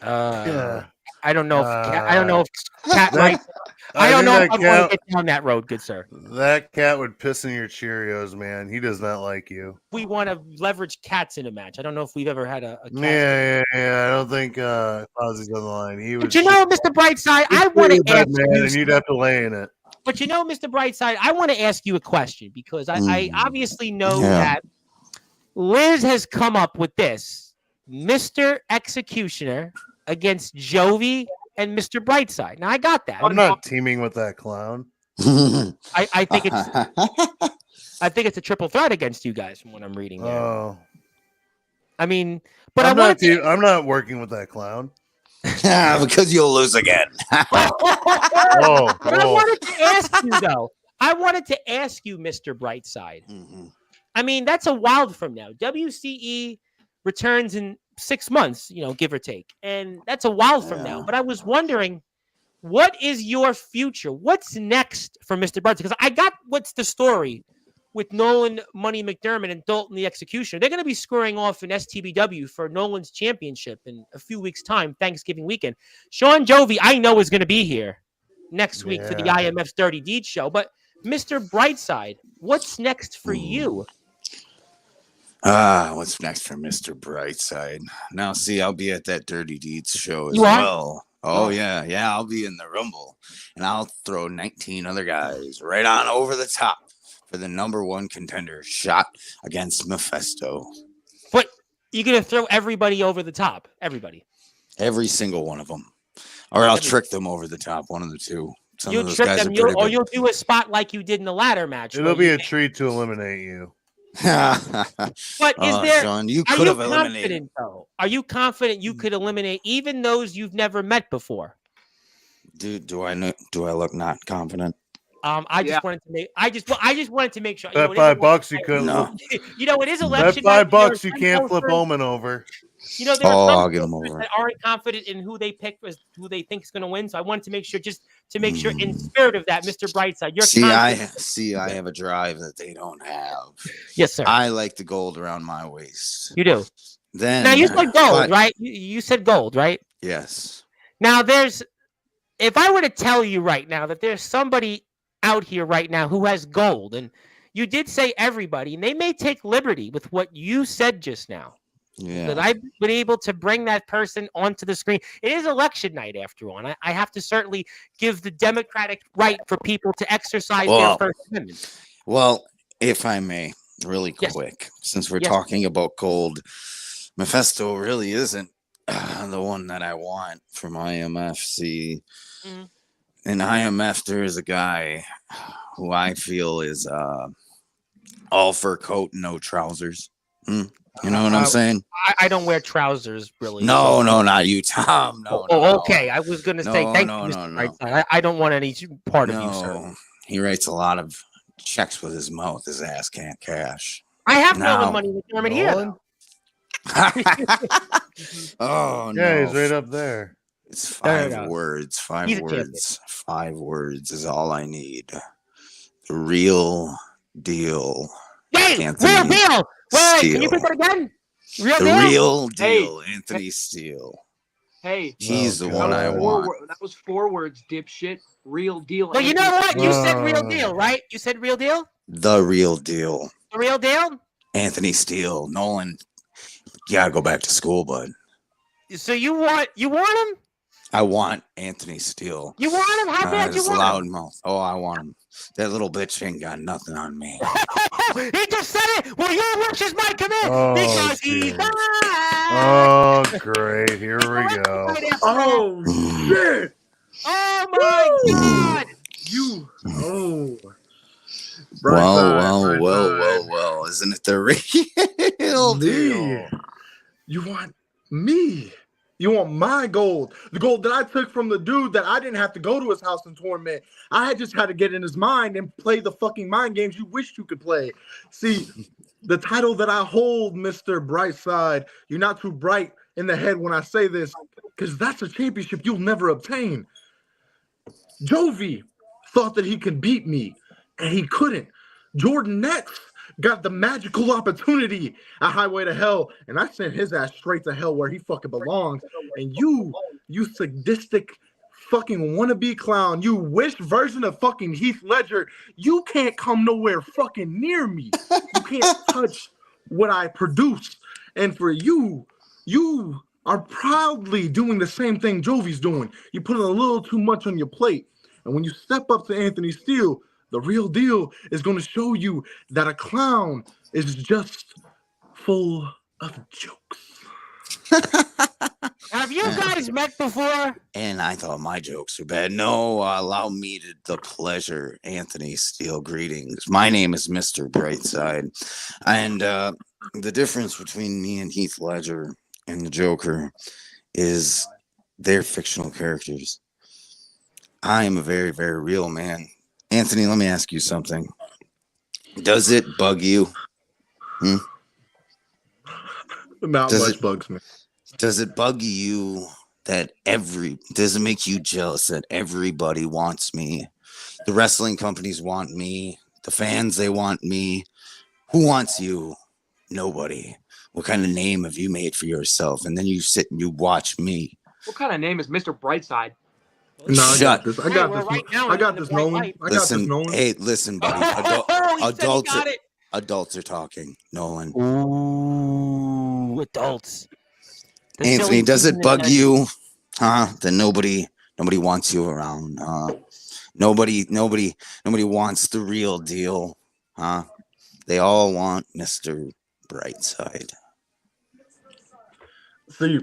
Speaker 1: I don't know if I don't know if Cat right. I don't know if I'm going to get down that road, good sir.
Speaker 4: That cat would piss in your Cheerios, man. He does not like you.
Speaker 1: We want to leverage cats in a match. I don't know if we've ever had a cat.
Speaker 4: Yeah. I don't think Fozzie's on the line. He would.
Speaker 1: But Mr. Brightside, I want to ask you,
Speaker 4: and you'd have to lay in it.
Speaker 1: But Mr. Brightside, I want to ask you a question because I obviously know that Liz has come up with this. Mr. Executioner against Jovi and Mr. Brightside. Now I got that.
Speaker 4: I'm not teaming with that clown.
Speaker 1: I think it's a triple threat against you guys from what I'm reading there.
Speaker 4: Oh.
Speaker 1: I mean, but
Speaker 4: I'm not working with that clown.
Speaker 5: Because you'll lose again.
Speaker 1: But I wanted to ask you though. I wanted to ask you, Mr. Brightside.
Speaker 5: Mm-hmm.
Speaker 1: I mean, that's a while from now. WCE returns in 6 months, give or take. And that's a while from now. But I was wondering, what is your future? What's next for Mr. Brightside? Because I got what's the story with Nolan Money McDermott and Dalton the Executioner. They're going to be scoring off in STBW for Nolan's championship in a few weeks' time, Thanksgiving weekend. Sean Jovi, I know, is going to be here next week for the IMF's Dirty Deeds show. But Mr. Brightside, what's next for you?
Speaker 5: What's next for Mr. Brightside? Now, see, I'll be at that Dirty Deeds show as well. Oh, yeah, I'll be in the Rumble, and I'll throw 19 other guys right on over the top for the #1 contender shot against Mephisto.
Speaker 1: But you're going to throw everybody over the top, everybody.
Speaker 5: Every single one of them. Or I'll trick them over the top, one of the two.
Speaker 1: You'll trick them, or you'll do a spot like you did in the ladder match.
Speaker 4: It'll be a treat to eliminate you.
Speaker 1: But is there?
Speaker 5: Sean, you could have eliminated.
Speaker 1: Though? Are you confident you could eliminate even those you've never met before?
Speaker 5: Dude, do I look not confident?
Speaker 1: I just wanted to make. I just wanted to make sure.
Speaker 4: Bet
Speaker 1: it is
Speaker 4: $5 you couldn't.
Speaker 5: No.
Speaker 1: It is
Speaker 4: Bet
Speaker 1: election night.
Speaker 4: $5 you can't flip Omen over.
Speaker 1: There are
Speaker 5: I'll
Speaker 1: some
Speaker 5: get 'em
Speaker 1: voters
Speaker 5: over.
Speaker 1: that aren't confident in who they pick as who they think is going to win. So I wanted to make sure, in spirit of that, Mr. Brightside, you're confident.
Speaker 5: I have a drive that they don't have.
Speaker 1: Yes, sir.
Speaker 5: I like the gold around my waist.
Speaker 1: You do.
Speaker 5: Then
Speaker 1: Now you said gold, right? You said gold, right?
Speaker 5: Yes.
Speaker 1: Now if I were to tell you right now that there's somebody out here right now who has gold, and you did say everybody, and they may take liberty with what you said just now.
Speaker 5: Yeah.
Speaker 1: That I've been able to bring that person onto the screen. It is election night after all, and I have to certainly give the democratic right for people to exercise their First Amendment.
Speaker 5: Well, if I may, really
Speaker 1: Yes.
Speaker 5: quick, since we're talking about gold, Mephisto really isn't the one that I want from IMF. See, in IMF, there is a guy who I feel is all fur coat, no trousers. You know what I'm saying?
Speaker 1: I don't wear trousers, really.
Speaker 5: No, not you, Tom. No.
Speaker 1: Okay. I was going to say, thank you, Mr. Brightside. I don't want any part of you, sir.
Speaker 5: He writes a lot of checks with his mouth. His ass can't cash.
Speaker 1: I have no money with Mcdermott here, though.
Speaker 5: Oh, no.
Speaker 4: Yeah, he's right up there.
Speaker 5: It's 5 words. 5 words. 5 words is all I need. The real deal.
Speaker 1: Hey, real deal. Wait, can you put that again?
Speaker 5: Real deal, Anthony Steele.
Speaker 2: Hey,
Speaker 5: he's the one I want.
Speaker 2: That was 4 words, dipshit. Real deal.
Speaker 1: Well, you know what? You said real deal, right? You said real deal?
Speaker 5: The real deal.
Speaker 1: The real deal?
Speaker 5: Anthony Steele. Nolan, you gotta go back to school, bud.
Speaker 1: So you want him?
Speaker 5: I want Anthony Steele.
Speaker 1: You want him? How bad you want
Speaker 5: loud
Speaker 1: him?
Speaker 5: mouth. Oh, I want him. That little bitch ain't got nothing on me.
Speaker 1: He just said it. Well, your wishes might come in because he's back.
Speaker 4: Oh, great. Here we go.
Speaker 6: Oh, shit.
Speaker 1: Oh, my God.
Speaker 5: Well. Isn't it the real deal?
Speaker 6: You want me? You want my gold? The gold that I took from the dude that I didn't have to go to his house and torment. I just had to get in his mind and play the fucking mind games you wished you could play. See, the title that I hold, Mr. Brightside, you're not too bright in the head when I say this, because that's a championship you'll never obtain. Jovi thought that he could beat me, and he couldn't. Jordan next got the magical opportunity at Highway to Hell, and I sent his ass straight to hell where he fucking belongs. And you sadistic fucking wannabe clown, you wish version of fucking Heath Ledger, you can't come nowhere fucking near me. You can't touch what I produce. And for you are proudly doing the same thing Jovi's doing. You put a little too much on your plate. And when you step up to Anthony Steele, the real deal is going to show you that a clown is just full of jokes.
Speaker 1: Have you guys met before?
Speaker 5: And I thought my jokes were bad. No, allow me the pleasure, Anthony Steele. Greetings. My name is Mr. Brightside. And the difference between me and Heath Ledger and the Joker is they're fictional characters. I am a very, very real man. Anthony, let me ask you something. Does it bug you?
Speaker 6: Not much bugs me.
Speaker 5: Does it bug you that does it make you jealous that everybody wants me? The wrestling companies want me. The fans, they want me. Who wants you? Nobody. What kind of name have you made for yourself? And then you sit and you watch me.
Speaker 2: What kind of name is Mr. Brightside?
Speaker 6: No, I got this.
Speaker 1: Nolan.
Speaker 6: I got this, Nolan.
Speaker 5: Hey, listen, buddy. Adults are talking, Nolan.
Speaker 1: Ooh, adults.
Speaker 5: Anthony, does it bug you? That nobody wants you around. Nobody wants the real deal. They all want Mr. Brightside.
Speaker 6: See,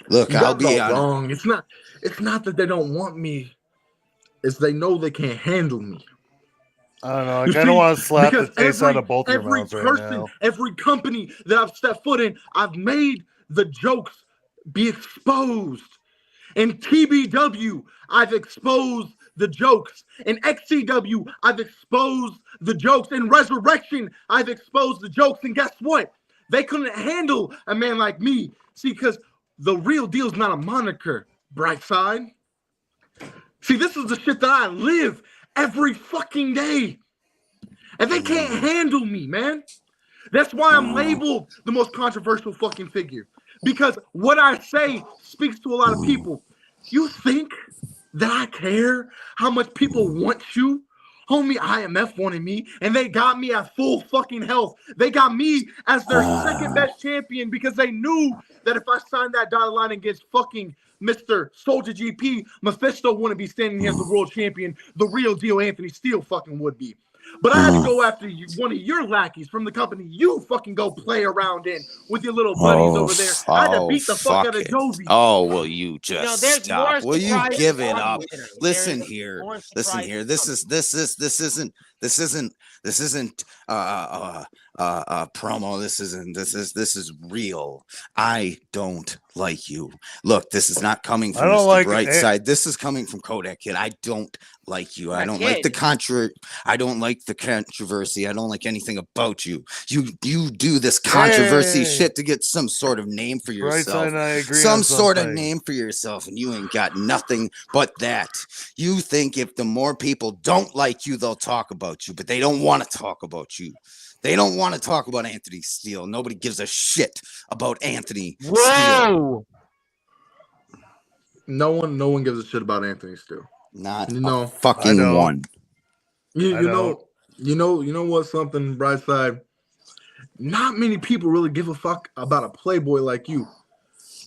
Speaker 5: look, I'll be
Speaker 6: wrong. It's not that they don't want me. It's they know they can't handle me.
Speaker 4: I don't know. I kind of want to slap the taste out of both your mouths right now.
Speaker 6: Every company that I've stepped foot in, I've made the jokes be exposed. In TBW, I've exposed the jokes. In XCW, I've exposed the jokes. In Resurrection, I've exposed the jokes. And guess what? They couldn't handle a man like me. See, because the real deal's not a moniker, Brightside. See, this is the shit that I live every fucking day. And they can't handle me, man. That's why I'm labeled the most controversial fucking figure. Because what I say speaks to a lot of people. You think that I care how much people want you? Homie, IMF wanted me, and they got me at full fucking health. They got me as their second best champion because they knew that if I signed that dotted line against fucking Mr. Soldier GP, Mephisto wouldn't be standing here as the world champion. The real deal Anthony Steele fucking would be. But I had to go after one of your lackeys from the company you fucking go play around in with your little buddies over there. I had to beat the fuck out of Jovi.
Speaker 5: Oh, will you just stop? Will you
Speaker 1: surprises
Speaker 5: give it
Speaker 1: on
Speaker 5: up?
Speaker 1: Twitter.
Speaker 5: Listen
Speaker 1: There's
Speaker 5: here.
Speaker 1: more
Speaker 5: Listen here. This isn't promo. This is real. I don't like you. Look, this is not coming from Mr. Brightside. This is coming from Kodak Kid. I don't like you. I don't like the I don't like the controversy. I don't like anything about you. You do this controversy shit to get some sort of name for yourself.
Speaker 4: Brightside, I agree
Speaker 5: some sort of name for yourself, and you ain't got nothing but that. You think if the more people don't like you, they'll talk about you, but they don't want to talk about you. They don't want to talk about Anthony Steele. Nobody gives a shit about Anthony Steele.
Speaker 6: No one gives a shit about Anthony Steele.
Speaker 5: Not a fucking one.
Speaker 6: You know what? Something, Brightside. Not many people really give a fuck about a playboy like you.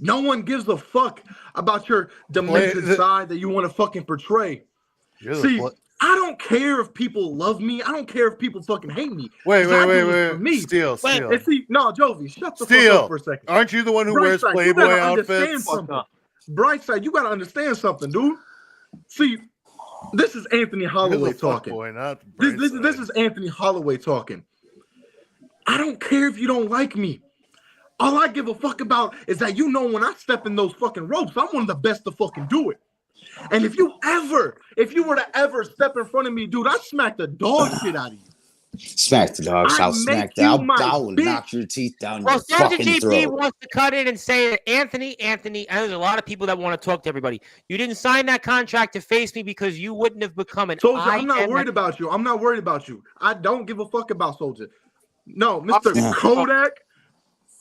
Speaker 6: No one gives a fuck about your demented side that you want to fucking portray. See, I don't care if people love me. I don't care if people fucking hate me.
Speaker 4: Wait. Steele.
Speaker 6: See, no, Jovi, shut the fuck up for a second.
Speaker 4: Aren't you the one who wears Playboy outfits?
Speaker 6: Brightside, you gotta understand something, dude. See, this is Anthony Holloway talking. This is Anthony Holloway talking. I don't care if you don't like me. All I give a fuck about is that you know when I step in those fucking ropes, I'm one of the best to fucking do it. And if you were to ever step in front of me, dude, I'd smack the dog shit out of you.
Speaker 5: Smack the dog. I'll smack that. I'll knock your teeth down your fucking throat.
Speaker 1: GP wants to cut in and say that Anthony, and there's a lot of people that want to talk to everybody. You didn't sign that contract to face me because you wouldn't have become an
Speaker 6: Soldier, I'm not worried about you. I'm not worried about you. I don't give a fuck about Soldier. No, Mr. Kodak,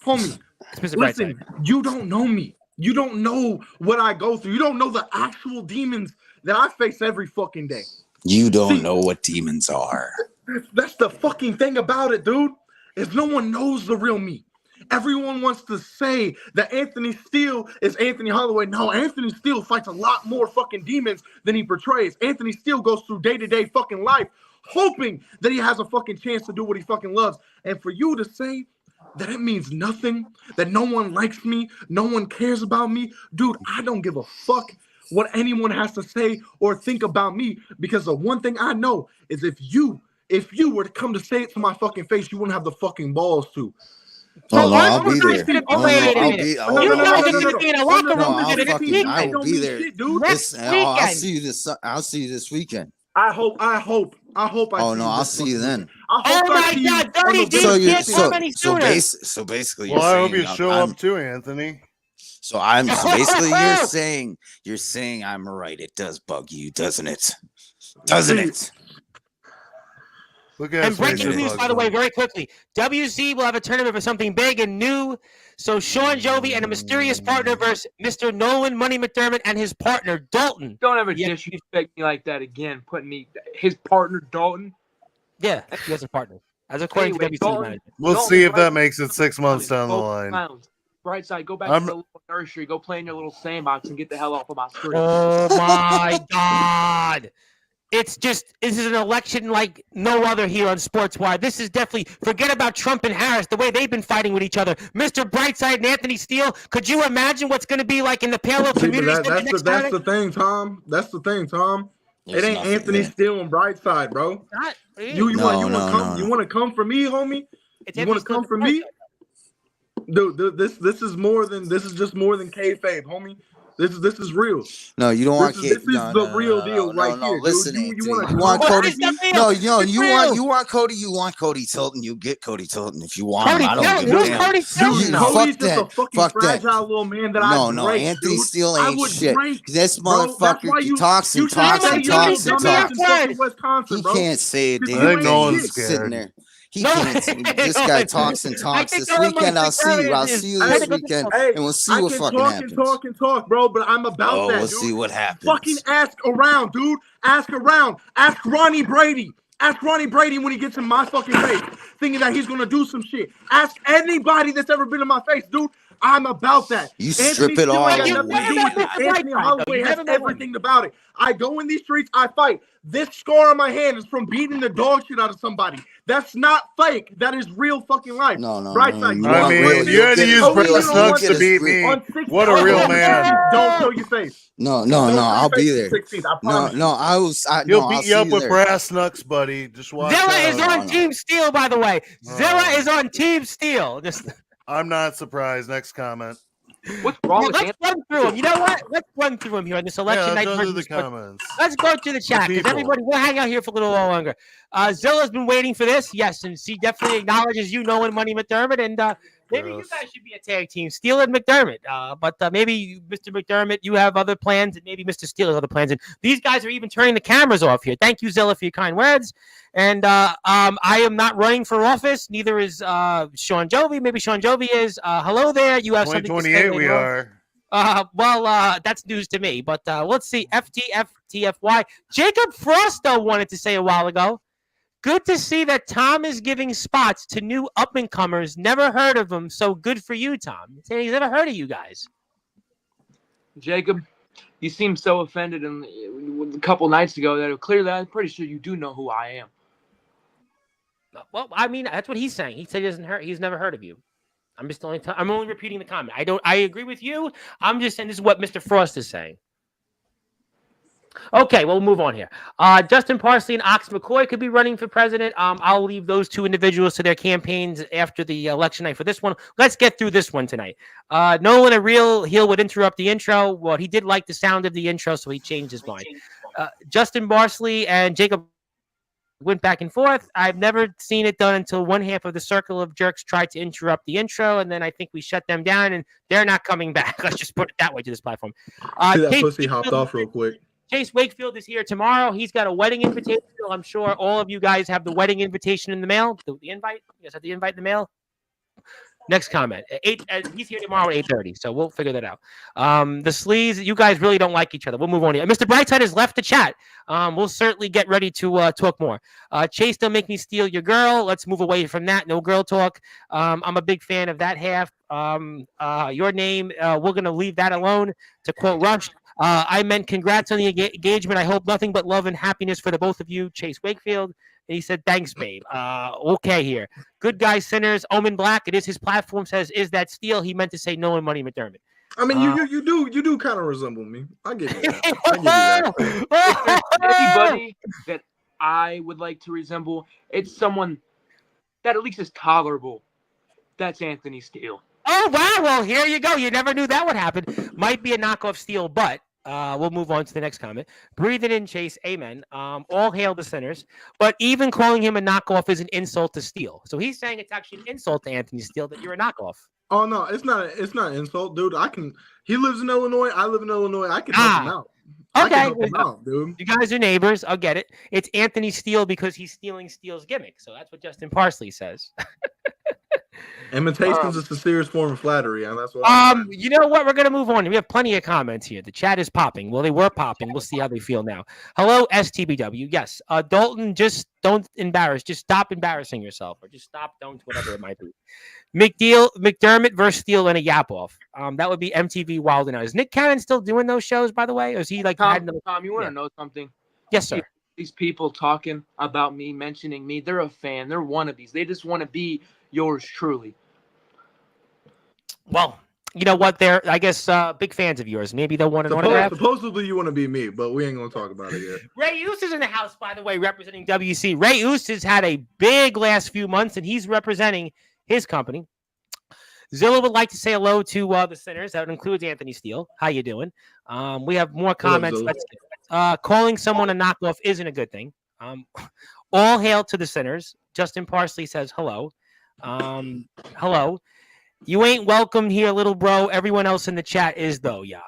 Speaker 6: homie, listen, you don't know me. You don't know what I go through. You don't know the actual demons that I face every fucking day.
Speaker 5: You don't know what demons are.
Speaker 6: That's the fucking thing about it, dude. Is no one knows the real me. Everyone wants to say that Anthony Steele is Anthony Holloway. No, Anthony Steele fights a lot more fucking demons than he portrays. Anthony Steele goes through day-to-day fucking life hoping that he has a fucking chance to do what he fucking loves. And for you to say that it means nothing, that no one likes me, no one cares about me, dude, I don't give a fuck what anyone has to say or think about me, because the one thing I know is if you were to come to say it to my fucking face, you wouldn't have the fucking balls to.
Speaker 5: Oh, no, I'll be there. I'll be there. I'll see you this weekend.
Speaker 6: I hope.
Speaker 5: Oh no, I'll see you then.
Speaker 1: Oh my God, 30 days can't come any sooner.
Speaker 5: So basically,
Speaker 4: well, I hope you show up too, Anthony.
Speaker 5: So basically you're saying I'm right. It does bug you, doesn't it? Doesn't it?
Speaker 1: And breaking news, by the way, very quickly. WC will have a tournament for something big and new. So Sean Jovi and a mysterious partner versus Mr. Nolan Money McDermott and his partner Dalton.
Speaker 2: Don't ever disrespect me like that again. Putting me his partner Dalton.
Speaker 1: Yeah, he has a partner. As according to WC manager.
Speaker 4: We'll see if that makes it 6 months down the line.
Speaker 2: Brightside, go back to the little nursery, go play in your little sandbox and get the hell off of my screen.
Speaker 1: Oh my God. This is an election like no other here on Sportswire. This is definitely, forget about Trump and Harris, the way they've been fighting with each other. Mr. Brightside and Anthony Steele, could you imagine what's going to be like in the parallel community?
Speaker 6: That's the thing, Tom. That's the thing, Tom. It ain't Anthony Steele and Brightside, bro.
Speaker 1: Not,
Speaker 6: you want to come for me, homie? You want to come for me? Dude, this is just more than kayfabe, homie. This is real.
Speaker 5: No, you don't want
Speaker 6: This
Speaker 5: Cody.
Speaker 6: is the real deal right here,
Speaker 5: Listen,
Speaker 6: dude.
Speaker 5: Anthony,
Speaker 6: You want
Speaker 5: you want Cody?
Speaker 1: What is the deal?
Speaker 5: No,
Speaker 1: It's
Speaker 5: you
Speaker 1: real.
Speaker 5: want Cody. You want Cody Tilton. You get Cody Tilton if you want
Speaker 1: Cody
Speaker 5: him. I don't
Speaker 1: Tilton?
Speaker 5: give a
Speaker 1: Who's
Speaker 5: damn.
Speaker 1: Cody
Speaker 6: Dude,
Speaker 1: Tilton?
Speaker 5: No.
Speaker 6: Cody's
Speaker 5: Fuck
Speaker 6: just a
Speaker 5: that.
Speaker 6: fucking
Speaker 5: Fuck that.
Speaker 6: fragile little man that
Speaker 5: No,
Speaker 6: I'd
Speaker 5: no,
Speaker 6: break,
Speaker 5: Anthony
Speaker 6: dude.
Speaker 5: Steele
Speaker 6: I
Speaker 5: ain't
Speaker 6: would
Speaker 5: shit.
Speaker 6: break.
Speaker 5: This
Speaker 6: Bro, that's why
Speaker 5: motherfucker
Speaker 6: you
Speaker 5: talks and
Speaker 6: should
Speaker 5: talks
Speaker 6: stay
Speaker 5: and
Speaker 6: your
Speaker 5: talks
Speaker 6: little
Speaker 5: and
Speaker 6: dumbass
Speaker 5: talks.
Speaker 6: in fucking Wisconsin,
Speaker 5: He
Speaker 6: bro.
Speaker 5: can't say a
Speaker 6: Because
Speaker 5: damn
Speaker 6: you
Speaker 4: I think
Speaker 6: ain't
Speaker 5: thing.
Speaker 4: Nolan's
Speaker 6: shit.
Speaker 5: He's sitting
Speaker 4: scared.
Speaker 5: there. He
Speaker 1: No.
Speaker 5: can't. This guy talks and
Speaker 1: I
Speaker 5: talks.
Speaker 1: think
Speaker 5: This
Speaker 1: Nolan
Speaker 5: weekend, I'll see you. I'll
Speaker 1: is
Speaker 5: see you
Speaker 6: Hey,
Speaker 5: this
Speaker 1: technical
Speaker 5: weekend,
Speaker 1: difficulty.
Speaker 6: Hey,
Speaker 5: and we'll see
Speaker 6: I
Speaker 5: what
Speaker 6: can
Speaker 5: fucking
Speaker 6: talk
Speaker 5: happens.
Speaker 6: and talk, bro, but I'm about
Speaker 5: Oh,
Speaker 6: that,
Speaker 5: we'll
Speaker 6: dude.
Speaker 5: see what happens.
Speaker 6: Fucking ask around, dude. Ask around. Ask Ronnie Brady. Ask Ronnie Brady when he gets in my fucking face, thinking that he's gonna do some shit. Ask anybody that's ever been in my face, dude. I'm about that.
Speaker 5: You
Speaker 6: Anthony
Speaker 5: strip it
Speaker 6: Steele
Speaker 5: all
Speaker 6: ain't got
Speaker 1: You've
Speaker 6: nothing to
Speaker 1: never
Speaker 6: do
Speaker 1: met
Speaker 6: with it.
Speaker 1: Mr.
Speaker 6: Anthony
Speaker 1: Brightside, though.
Speaker 6: Holloway
Speaker 1: You've
Speaker 6: has
Speaker 1: never met one.
Speaker 6: everything about it. I go in these streets, I fight. This scar on my hand is from beating the dog shit out of somebody. That's not fake. That is real fucking life.
Speaker 5: No.
Speaker 6: Brightside,
Speaker 5: You
Speaker 6: you
Speaker 4: I
Speaker 5: want
Speaker 6: want
Speaker 4: mean,
Speaker 5: real?
Speaker 6: real?
Speaker 4: you
Speaker 5: You'll
Speaker 4: had to
Speaker 5: get it.
Speaker 4: use
Speaker 6: Cody,
Speaker 4: brass
Speaker 6: you don't
Speaker 4: knucks
Speaker 6: want
Speaker 4: to
Speaker 5: Get
Speaker 4: beat
Speaker 5: his
Speaker 4: me.
Speaker 6: On 16th,
Speaker 4: What a real
Speaker 6: don't
Speaker 4: man.
Speaker 6: show your face.
Speaker 5: No.
Speaker 6: Don't show
Speaker 5: I'll
Speaker 6: your
Speaker 5: be
Speaker 6: face
Speaker 5: there.
Speaker 6: 16th, I promise you.
Speaker 5: No,
Speaker 4: He'll
Speaker 5: I'll
Speaker 4: beat
Speaker 5: see
Speaker 4: you up
Speaker 5: you
Speaker 4: with
Speaker 5: there.
Speaker 4: brass knucks, buddy. Just watch
Speaker 1: Zilla
Speaker 4: out.
Speaker 1: is on
Speaker 5: No.
Speaker 1: Team Steel, by the way. Zilla
Speaker 4: Oh.
Speaker 1: is on Team Steel. Just
Speaker 4: I'm not surprised. Next comment.
Speaker 2: What's wrong with
Speaker 1: let's
Speaker 2: Anthony?
Speaker 1: run through them. You know what? Let's run through them here on this election
Speaker 4: Yeah,
Speaker 1: night.
Speaker 4: let's go through the
Speaker 1: versus-
Speaker 4: comments.
Speaker 1: Let's go to the chat because
Speaker 4: people.
Speaker 1: everybody we'll hang out here for a little while longer. Zilla's been waiting for this, yes, and she definitely acknowledges you knowing Money McDermott, and maybe you
Speaker 4: Gross.
Speaker 1: guys should be a tag team, Steele and McDermott. But maybe Mr. McDermott, you have other plans, and maybe Mr. Steele has other plans. And these guys are even turning the cameras off here. Thank you, Zilla, for your kind words. And I am not running for office. Neither is Sean Jovi. Maybe Sean Jovi is. Hello there. You have something to say
Speaker 4: 2028 we
Speaker 1: later on.
Speaker 4: are.
Speaker 1: That's news to me. But let's see. FTFTFY. Jacob Frosto wanted to say a while ago. Good to see that Tom is giving spots to new up-and-comers. Never heard of them, so good for you, Tom. He's never heard of you guys.
Speaker 2: Jacob, you seem so offended a couple nights ago that clearly I'm pretty sure you do know who I am.
Speaker 1: Well, I mean, that's what he's saying. He said he's never heard of you. I'm only repeating the comment. I agree with you. I'm just saying this is what Mr. Frost is saying. Okay, well, we'll move on here. Justin Parsley and Ox McCoy could be running for president. I'll leave those two individuals to their campaigns after the election night for this one. Let's get through this one tonight. Nolan, a real heel, would interrupt the intro. Well, he did like the sound of the intro, so he changed his mind. Justin Parsley and Jacob went back and forth. I've never seen it done until one half of the circle of jerks tried to interrupt the intro, and then I think we shut them down, and they're not coming back. Let's just put it that way to this platform.
Speaker 6: See that pussy hopped off real quick.
Speaker 1: Chase Wakefield is here tomorrow. He's got a wedding invitation. I'm sure all of you guys have the wedding invitation in the mail. The invite? You guys have the invite in the mail? Next comment. He's here tomorrow at 8:30, so we'll figure that out. The sleaze, you guys really don't like each other. We'll move on here. Mr. Brightside has left the chat. We'll certainly get ready to talk more. Chase, don't make me steal your girl. Let's move away from that. No girl talk. I'm a big fan of that half. Your name, we're going to leave that alone. To quote Rush, I meant congrats on the engagement. I hope nothing but love and happiness for the both of you. Chase Wakefield. And he said, thanks, babe. Okay here. Good guys, sinners. Omen Black. It is his platform. Says, is that Steele? He meant to say Nolan Money McDermott.
Speaker 6: I mean, you do kind of resemble me. I give you that.
Speaker 2: If there's anybody that I would like to resemble, it's someone that at least is tolerable. That's Anthony Steele.
Speaker 1: Oh, wow. Well, here you go. You never knew that would happen. Might be a knockoff Steele, but we'll move on to the next comment. Breathe it in, Chase. Amen. All hail the sinners. But even calling him a knockoff is an insult to Steele. So he's saying it's actually an insult to Anthony Steele that you're a knockoff.
Speaker 6: Oh no, it's not an insult, dude. He lives in Illinois. I live in Illinois. I can help him out. I
Speaker 1: Okay.
Speaker 6: can help him out, dude.
Speaker 1: You guys are neighbors. I'll get it. It's Anthony Steele because he's stealing Steele's gimmick. So that's what Justin Parsley says.
Speaker 6: Imitation is a serious form of flattery, and that's what.
Speaker 1: You know what? We're gonna move on. We have plenty of comments here. The chat is popping. Well, they were popping. We'll see how they feel now. Hello, STBW. Yes, Dalton. Just don't embarrass. Just stop embarrassing yourself, or just stop. Don't whatever it might be. McDermott versus Steele and a yap off. That would be MTV Wild and Out. Is Nick Cannon still doing those shows? By the way, or is he like
Speaker 2: Tom, you want to know something?
Speaker 1: Yes, sir.
Speaker 2: These people talking about me, mentioning me, they're a fan. They're wannabes. They just want to be yours truly.
Speaker 1: Well, you know what? They're, I guess, big fans of yours. Maybe they'll want an autograph.
Speaker 6: Supposedly you want to be me, but we ain't gonna talk about it yet.
Speaker 1: Ray Oos is in the house, by the way, representing WC. Ray Oos has had a big last few months, and he's representing his company. Zilla would like to say hello to the Sinners. That includes Anthony Steele. How you doing? We have more comments.
Speaker 6: Zilla.
Speaker 1: Calling someone a knockoff isn't a good thing. All hail to the Sinners. Justin Parsley says hello. Hello. You ain't welcome here, little bro. Everyone else in the chat is, though, yeah.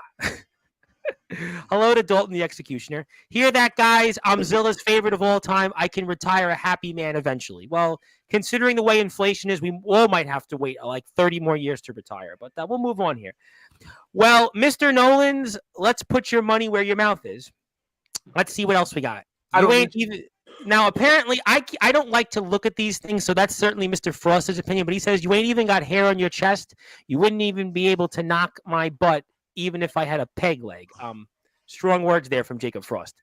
Speaker 1: Hello to Dalton the Executioner. Hear that, guys? I'm Zilla's favorite of all time. I can retire a happy man eventually. Well, considering the way inflation is, we all might have to wait like 30 more years to retire. But we'll move on here. Well, Mr. Nolan's, let's put your money where your mouth is. Let's see what else we got. Now, apparently, I don't like to look at these things, so that's certainly Mr. Frost's opinion. But he says, you ain't even got hair on your chest. You wouldn't even be able to knock my butt even if I had a peg leg. Strong words there from Jacob Frost.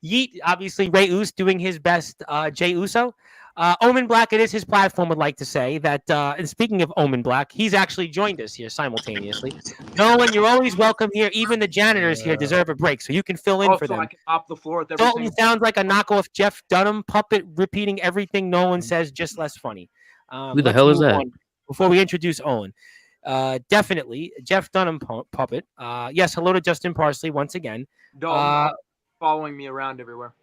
Speaker 1: Yeet, obviously, Ray Uso doing his best, Jay Uso. Omen Black, it is his platform, would like to say that, and speaking of Omen Black, he's actually joined us here simultaneously. Nolan, you're always welcome here. Even the janitors here deserve a break, so you can fill in for them.
Speaker 2: I can mop the floor with everything.
Speaker 1: Dalton sounds like a knockoff Jeff Dunham puppet repeating everything Nolan says, just less funny.
Speaker 3: Who the hell is that?
Speaker 1: Before we introduce Owen. Definitely Jeff Dunham puppet. Yes, hello to Justin Parsley once again.
Speaker 2: Following me around everywhere.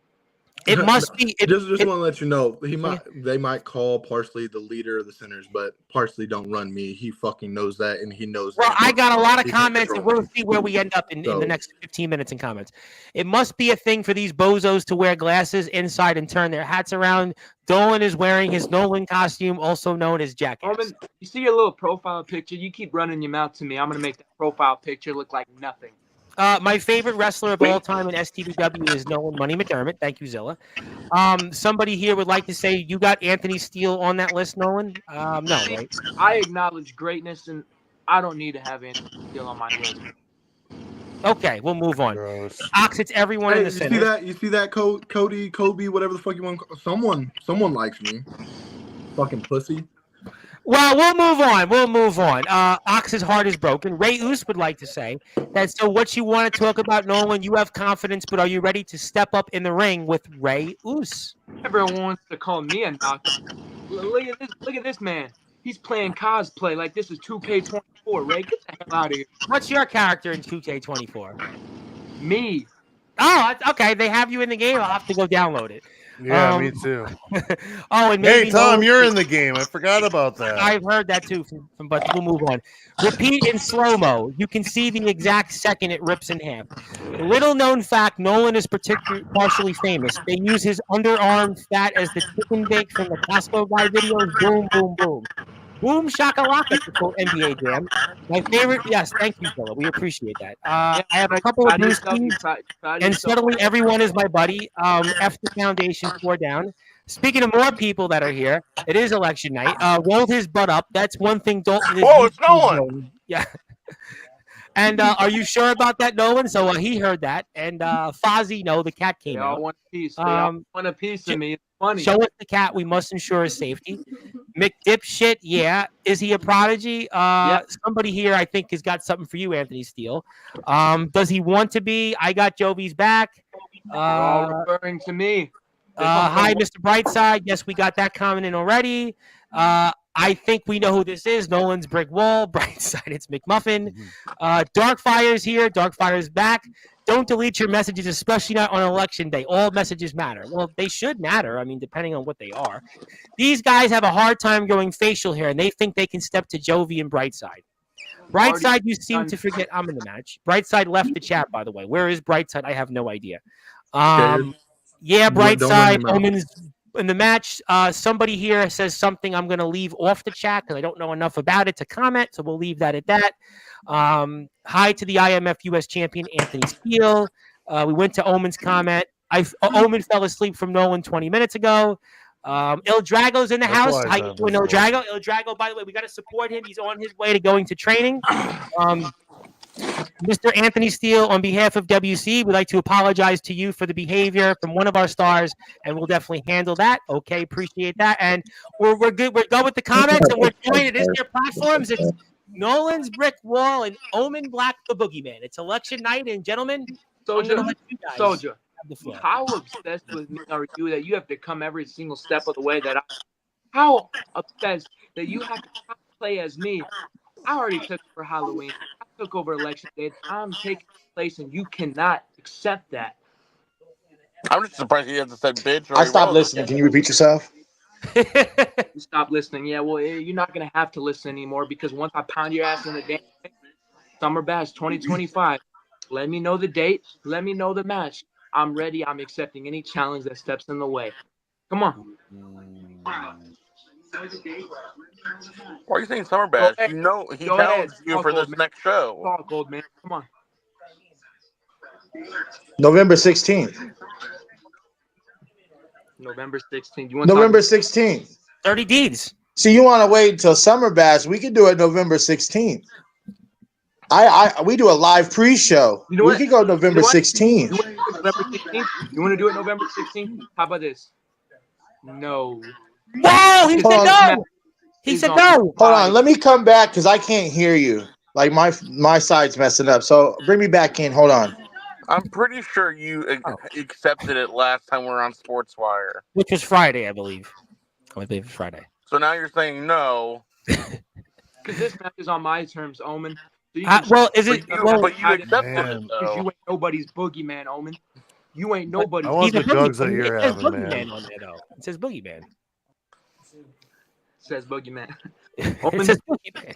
Speaker 1: It must be.
Speaker 6: Just want to let you know, they might call Parsley the leader of the Sinners, but Parsley don't run me. He fucking knows that, and he knows.
Speaker 1: Well,
Speaker 6: that.
Speaker 1: I got a lot of comments, and we'll see where we end up in the next 15 minutes in comments. It must be a thing for these bozos to wear glasses inside and turn their hats around. Dolan is wearing his Nolan costume, also known as Jackass.
Speaker 2: Norman, you see your little profile picture? You keep running your mouth to me. I'm gonna make that profile picture look like nothing.
Speaker 1: My favorite wrestler of all time in STBW is Nolan Money McDermott. Thank you, Zilla. Somebody here would like to say you got Anthony Steele on that list, Nolan? No, right?
Speaker 2: I acknowledge greatness, and I don't need to have Anthony Steele on my list.
Speaker 1: Okay, we'll move on.
Speaker 4: Gross.
Speaker 1: Ox, it's everyone in the center.
Speaker 6: You see that, Cody, Kobe, whatever the fuck you want. Someone likes me. Fucking pussy.
Speaker 1: Well, we'll move on. Ox's heart is broken. Ray Uso would like to say that, so what you want to talk about, Nolan, you have confidence, but are you ready to step up in the ring with Ray Uso?
Speaker 2: Everyone wants to call me a knockout. Look at this man. He's playing cosplay like this is 2K24. Ray, get the hell out of here.
Speaker 1: What's your character in 2K24?
Speaker 2: Me.
Speaker 1: Oh, okay. They have you in the game. I'll have to go download it.
Speaker 4: Yeah, me too.
Speaker 1: And maybe
Speaker 4: hey, Tom, you're in the game. I forgot about that.
Speaker 1: I've heard that too, but we'll move on. Repeat in slow-mo. You can see the exact second it rips in half. Little known fact, Nolan is partially famous. They use his underarm fat as the chicken bake from the Costco guy videos. Boom, boom, boom. Boom shakalaka to quote NBA Jam. My favorite, yes, thank you, Philip. We appreciate that. I have a couple of news teams, and suddenly everyone is my buddy. F the foundation, 4 down. Speaking of more people that are here, it is election night. Rolled his butt up. That's one thing Dalton is.
Speaker 4: Whoa, it's Nolan.
Speaker 1: Yeah. And are you sure about that, Nolan? So he heard that. And Fozzie, no, the cat came out.
Speaker 2: They all want a piece. They all want a piece of me. It's funny.
Speaker 1: Show us the cat. We must ensure his safety. McDipshit, yeah. Is he a prodigy? Somebody here, I think, has got something for you, Anthony Steele. Does he want to be? I got Jovi's back.
Speaker 2: All referring to me.
Speaker 1: Hi, Mr. Brightside. Yes, we got that comment in already. I think we know who this is. Nolan's brick wall. Brightside, it's McMuffin. Darkfire's here. Darkfire's back. Don't delete your messages, especially not on election day. All messages matter. Well, they should matter. I mean, depending on what they are. These guys have a hard time going facial hair, and they think they can step to Jovi and Brightside. Brightside, you seem to forget I'm in the match. Brightside left the chat, by the way. Where is Brightside? I have no idea. Yeah, Brightside, Omen's in the match. Somebody here says something I'm going to leave off the chat because I don't know enough about it to comment, so we'll leave that at that. Hi to the IMF US champion, Anthony Steele. We went to Omen's comment. Omen fell asleep from Nolan 20 minutes ago. Il Drago's in the house. How you doing, Il Drago? Il Drago, by the way, we got to support him. He's on his way to going to training. Mr. Anthony Steele, on behalf of WC, we'd like to apologize to you for the behavior from one of our stars, and we'll definitely handle that. Okay, appreciate that. And we're good. We're done with the comments, and we're joined. It is their platforms. It's Nolan's Brick Wall and Omen Black, the Boogeyman. It's election night, and gentlemen,
Speaker 2: Soldier,
Speaker 1: have the floor.
Speaker 2: How obsessed with me are you that you have to come every single step of the way that I? How obsessed that you have to play as me? I already took over Halloween. I took over Election Day. I'm taking place, and you cannot accept that.
Speaker 7: I'm just surprised he hasn't said bitch. Or
Speaker 6: I
Speaker 7: he
Speaker 6: stopped
Speaker 7: will.
Speaker 6: listening. Can you repeat yourself?
Speaker 2: You stop listening. Yeah, well, you're not gonna have to listen anymore because once I pound your ass in the damn thing, Summer Bash 2025. Let me know the date. Let me know the match. I'm ready. I'm accepting any challenge that steps in the way. Come on.
Speaker 7: Why are you saying Summer Bash?
Speaker 2: ahead.
Speaker 7: You know he
Speaker 2: Go ahead.
Speaker 7: challenged you
Speaker 2: Talk,
Speaker 7: for
Speaker 2: old
Speaker 7: this
Speaker 2: man.
Speaker 7: next show.
Speaker 2: Talk, old man. Come on.
Speaker 6: November 16th.
Speaker 2: November 16th. You want
Speaker 6: November 16th.
Speaker 1: 30 deeds.
Speaker 6: See, you want to wait until Summer Bash? We can do it November 16th. We do a live pre-show.
Speaker 2: You know
Speaker 6: We
Speaker 2: what?
Speaker 6: could go November
Speaker 2: You know what?
Speaker 6: 16th.
Speaker 2: You want to do it November 16th? You want to do it November 16th? How about this? No.
Speaker 1: Wow, he
Speaker 2: Because
Speaker 1: said
Speaker 2: this match
Speaker 1: no. He
Speaker 2: is
Speaker 1: said
Speaker 2: on
Speaker 1: no.
Speaker 6: Hold
Speaker 2: my-
Speaker 6: on, let me come back because I can't hear you. Like my side's messing up. So bring me back in. Hold on.
Speaker 7: I'm pretty sure you accepted it last time we were on Sportswire.
Speaker 1: Which was Friday, I believe. I believe it was Friday.
Speaker 7: So now you're saying no.
Speaker 2: Because this match is on my terms, Omen. So you
Speaker 1: Well, is it? Well,
Speaker 7: But you accepted
Speaker 4: Man.
Speaker 7: it
Speaker 2: Because you
Speaker 7: though.
Speaker 2: ain't nobody's boogeyman, Omen. You ain't nobody's.
Speaker 4: I want the
Speaker 1: he's a
Speaker 4: drugs that
Speaker 1: boogeyman.
Speaker 4: you're
Speaker 1: It says
Speaker 4: having,
Speaker 1: boogeyman
Speaker 4: man.
Speaker 1: on there, though. It says boogeyman.
Speaker 2: Says boogeyman.
Speaker 1: It
Speaker 2: Omen,
Speaker 1: says boogeyman.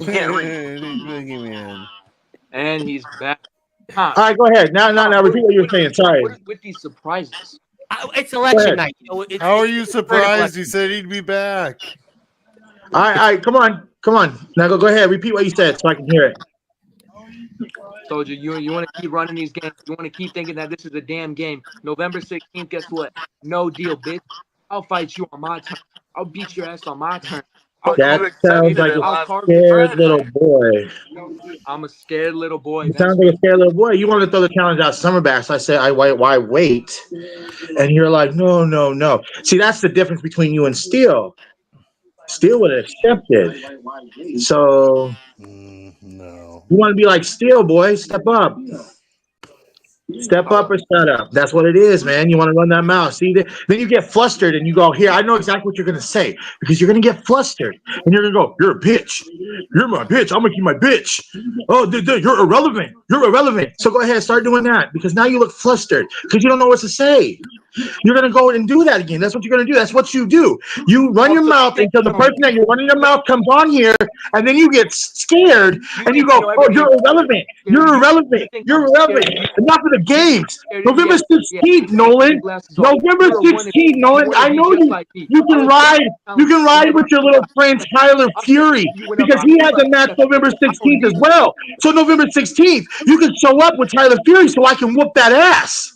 Speaker 7: can't read.
Speaker 4: Boogeyman.
Speaker 2: and he's back. Huh.
Speaker 6: All right, go ahead. Now, repeat what you're saying. Sorry.
Speaker 2: What is with these surprises?
Speaker 1: It's election
Speaker 6: ahead.
Speaker 1: night. You know, it's,
Speaker 4: How are
Speaker 1: it's
Speaker 4: you
Speaker 1: the spirit of
Speaker 4: surprised?
Speaker 1: election.
Speaker 4: He said he'd be back.
Speaker 6: All right, come on. Now go ahead. Repeat what you said so I can hear it.
Speaker 2: Soldier, you want to keep running these games. You want to keep thinking that this is a damn game. November 16th, guess what? No deal, bitch. I'll fight you on my turn. I'll beat your ass on my turn.
Speaker 7: But
Speaker 6: That
Speaker 7: you
Speaker 6: sounds
Speaker 7: accepted
Speaker 6: like
Speaker 7: it
Speaker 6: a
Speaker 7: last
Speaker 2: carve your
Speaker 6: scared
Speaker 2: head
Speaker 6: little
Speaker 2: off.
Speaker 6: boy.
Speaker 2: I'm a scared little boy.
Speaker 6: You
Speaker 2: That's
Speaker 6: sound like a scared little boy. You want to throw the challenge out Summer Bash. I say, why wait? And you're like, no. See, that's the difference between you and Steel. Steel would have accepted. So
Speaker 4: No.
Speaker 6: you want to be like Steel, boy. Step up. Step up or shut up. That's what it is, man. You want to run that mouth. See, then you get flustered and you go, here, I know exactly what you're going to say because you're going to get flustered and you're going to go, you're a bitch. You're my bitch. I'm going to keep my bitch. Oh, you're irrelevant. You're irrelevant. So go ahead, start doing that because now you look flustered because you don't know what to say. You're going to go and do that again. That's what you're going to do. That's what you do. You run your mouth until the person that you're running your mouth comes on here and then you get scared and you go, oh, you're irrelevant. You're irrelevant. You're irrelevant. Enough of the games. November 16th, Nolan. November 16th, Nolan. I know you can ride. You can ride with your little friend Tyler Fury because he has a match November 16th as well. So November 16th, you can show up with Tyler Fury so I can whoop that ass.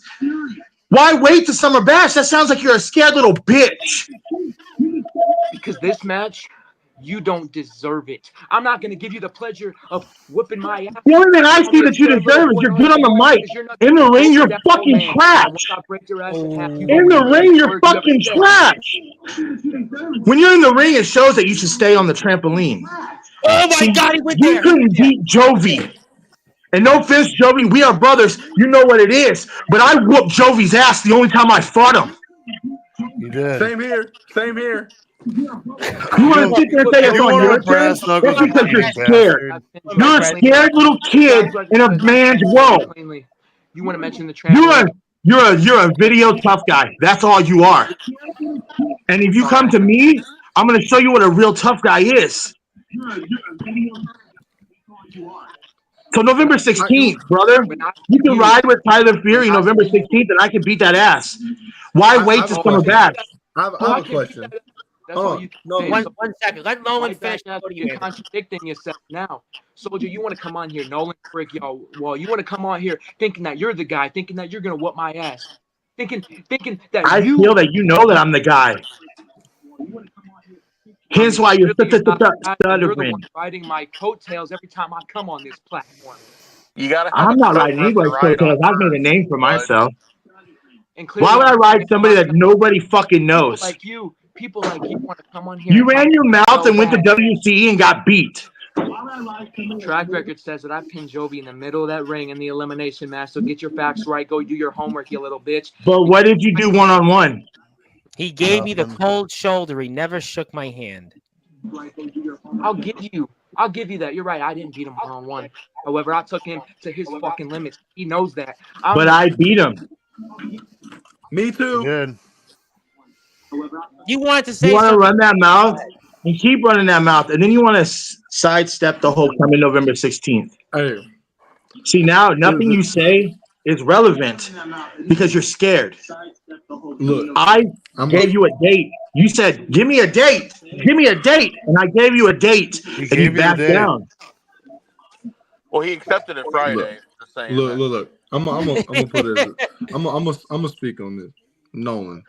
Speaker 6: Why wait to Summer Bash? That sounds like you're a scared little bitch.
Speaker 2: Because this match, you don't deserve it. I'm not going to give you the pleasure of whipping my ass.
Speaker 6: The only thing I see that you deserve is you're good on the mic. In the ring, you're fucking trash. In the ring, you're fucking trash. When you're in the ring, it shows that you should stay on the trampoline.
Speaker 1: Oh my God, he went
Speaker 6: You
Speaker 1: there.
Speaker 6: couldn't beat Jovi. And no offense, Jovi, we are brothers. You know what it is. But I whooped Jovi's ass the only time I fought him.
Speaker 4: You did.
Speaker 6: Same here. You want to sit there and say it's
Speaker 4: You
Speaker 6: on
Speaker 4: want
Speaker 6: your
Speaker 4: to brass
Speaker 6: turn?
Speaker 4: knuckles
Speaker 6: That's because
Speaker 4: with
Speaker 6: you're
Speaker 4: me,
Speaker 6: scared.
Speaker 4: bastard.
Speaker 6: You're a scared little kid in a man's world.
Speaker 2: You want to mention the trampoline?
Speaker 6: You're a video tough guy. That's all you are. And if you come to me, I'm going to show you what a real tough guy is. So November 16th, brother, you can ride with Tyler Fury November 16th, and I can beat that ass. Why wait to Summer Bash?
Speaker 8: I have a question.
Speaker 2: That's all you can say.
Speaker 1: One second. Let Nolan finish.
Speaker 2: You're contradicting yourself now. Soldier, you want to come on here, Nolan Frick, y'all. Well, you want to come on here thinking that you're the guy, thinking that you're going to whoop my ass. Thinking that
Speaker 6: I feel that you know that I'm the guy. Hence why you're
Speaker 2: You're the
Speaker 6: stuttering.
Speaker 2: one riding my coattails every time I come on this platform.
Speaker 7: You gotta have
Speaker 6: I'm
Speaker 7: a
Speaker 6: not riding
Speaker 7: coworker
Speaker 6: anybody's
Speaker 7: ride
Speaker 6: coattails.
Speaker 7: on
Speaker 6: I've made a
Speaker 7: first,
Speaker 6: name for
Speaker 7: bud.
Speaker 6: myself.
Speaker 2: And
Speaker 6: Why would I ride somebody that nobody fucking knows?
Speaker 2: People like you want to come on here.
Speaker 6: You ran your mouth and went to WCE and got beat.
Speaker 2: Track record says that I pinned Jovi in the middle of that ring in the elimination match. So get your facts right. Go do your homework, you little bitch.
Speaker 6: But what did you do one-on-one?
Speaker 1: He gave me the cold shoulder. He never shook my hand.
Speaker 2: I'll give you I'll give you that. You're right. I didn't beat him one-on-one. However, I took him to his fucking limits. He knows that.
Speaker 6: But I beat him. Me too.
Speaker 4: Good.
Speaker 1: You wanted to say
Speaker 6: You want to
Speaker 1: something.
Speaker 6: run that mouth and keep running that mouth, and then you want to sidestep the whole coming November 16th. Hey. See, now nothing you say is relevant because you're scared. Look, I gave you a date. You said, "Give me a date. Give me a date," and I gave you a date, and you backed down.
Speaker 7: Well, he accepted it Friday. Just saying.
Speaker 6: Look. I'm gonna put it. I'm gonna speak on this, Nolan.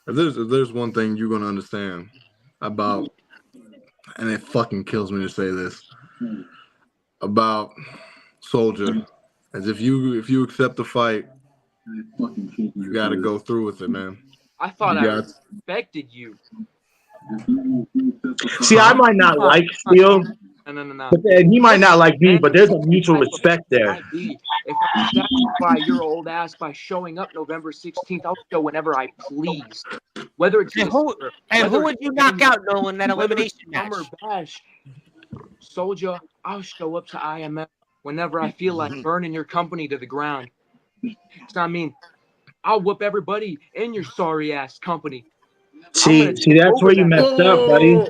Speaker 6: If there's one thing you're gonna understand about, and it fucking kills me to say this about Soldier, as if you accept the fight, you gotta go through with it, man.
Speaker 2: I thought I respected you.
Speaker 6: See, I might not like Steel.
Speaker 2: No.
Speaker 6: And he might not like me, but there's a mutual respect there.
Speaker 2: If I satisfy your old ass by showing up November 16th, I'll show whenever I please. Whether it's
Speaker 1: And who would you knock out, Nolan, in that elimination match?
Speaker 2: Bash, Soldier, I'll show up to IMF whenever I feel like burning your company to the ground. So, I mean, I'll whoop everybody in your sorry ass company.
Speaker 6: See, that's where you messed up, buddy.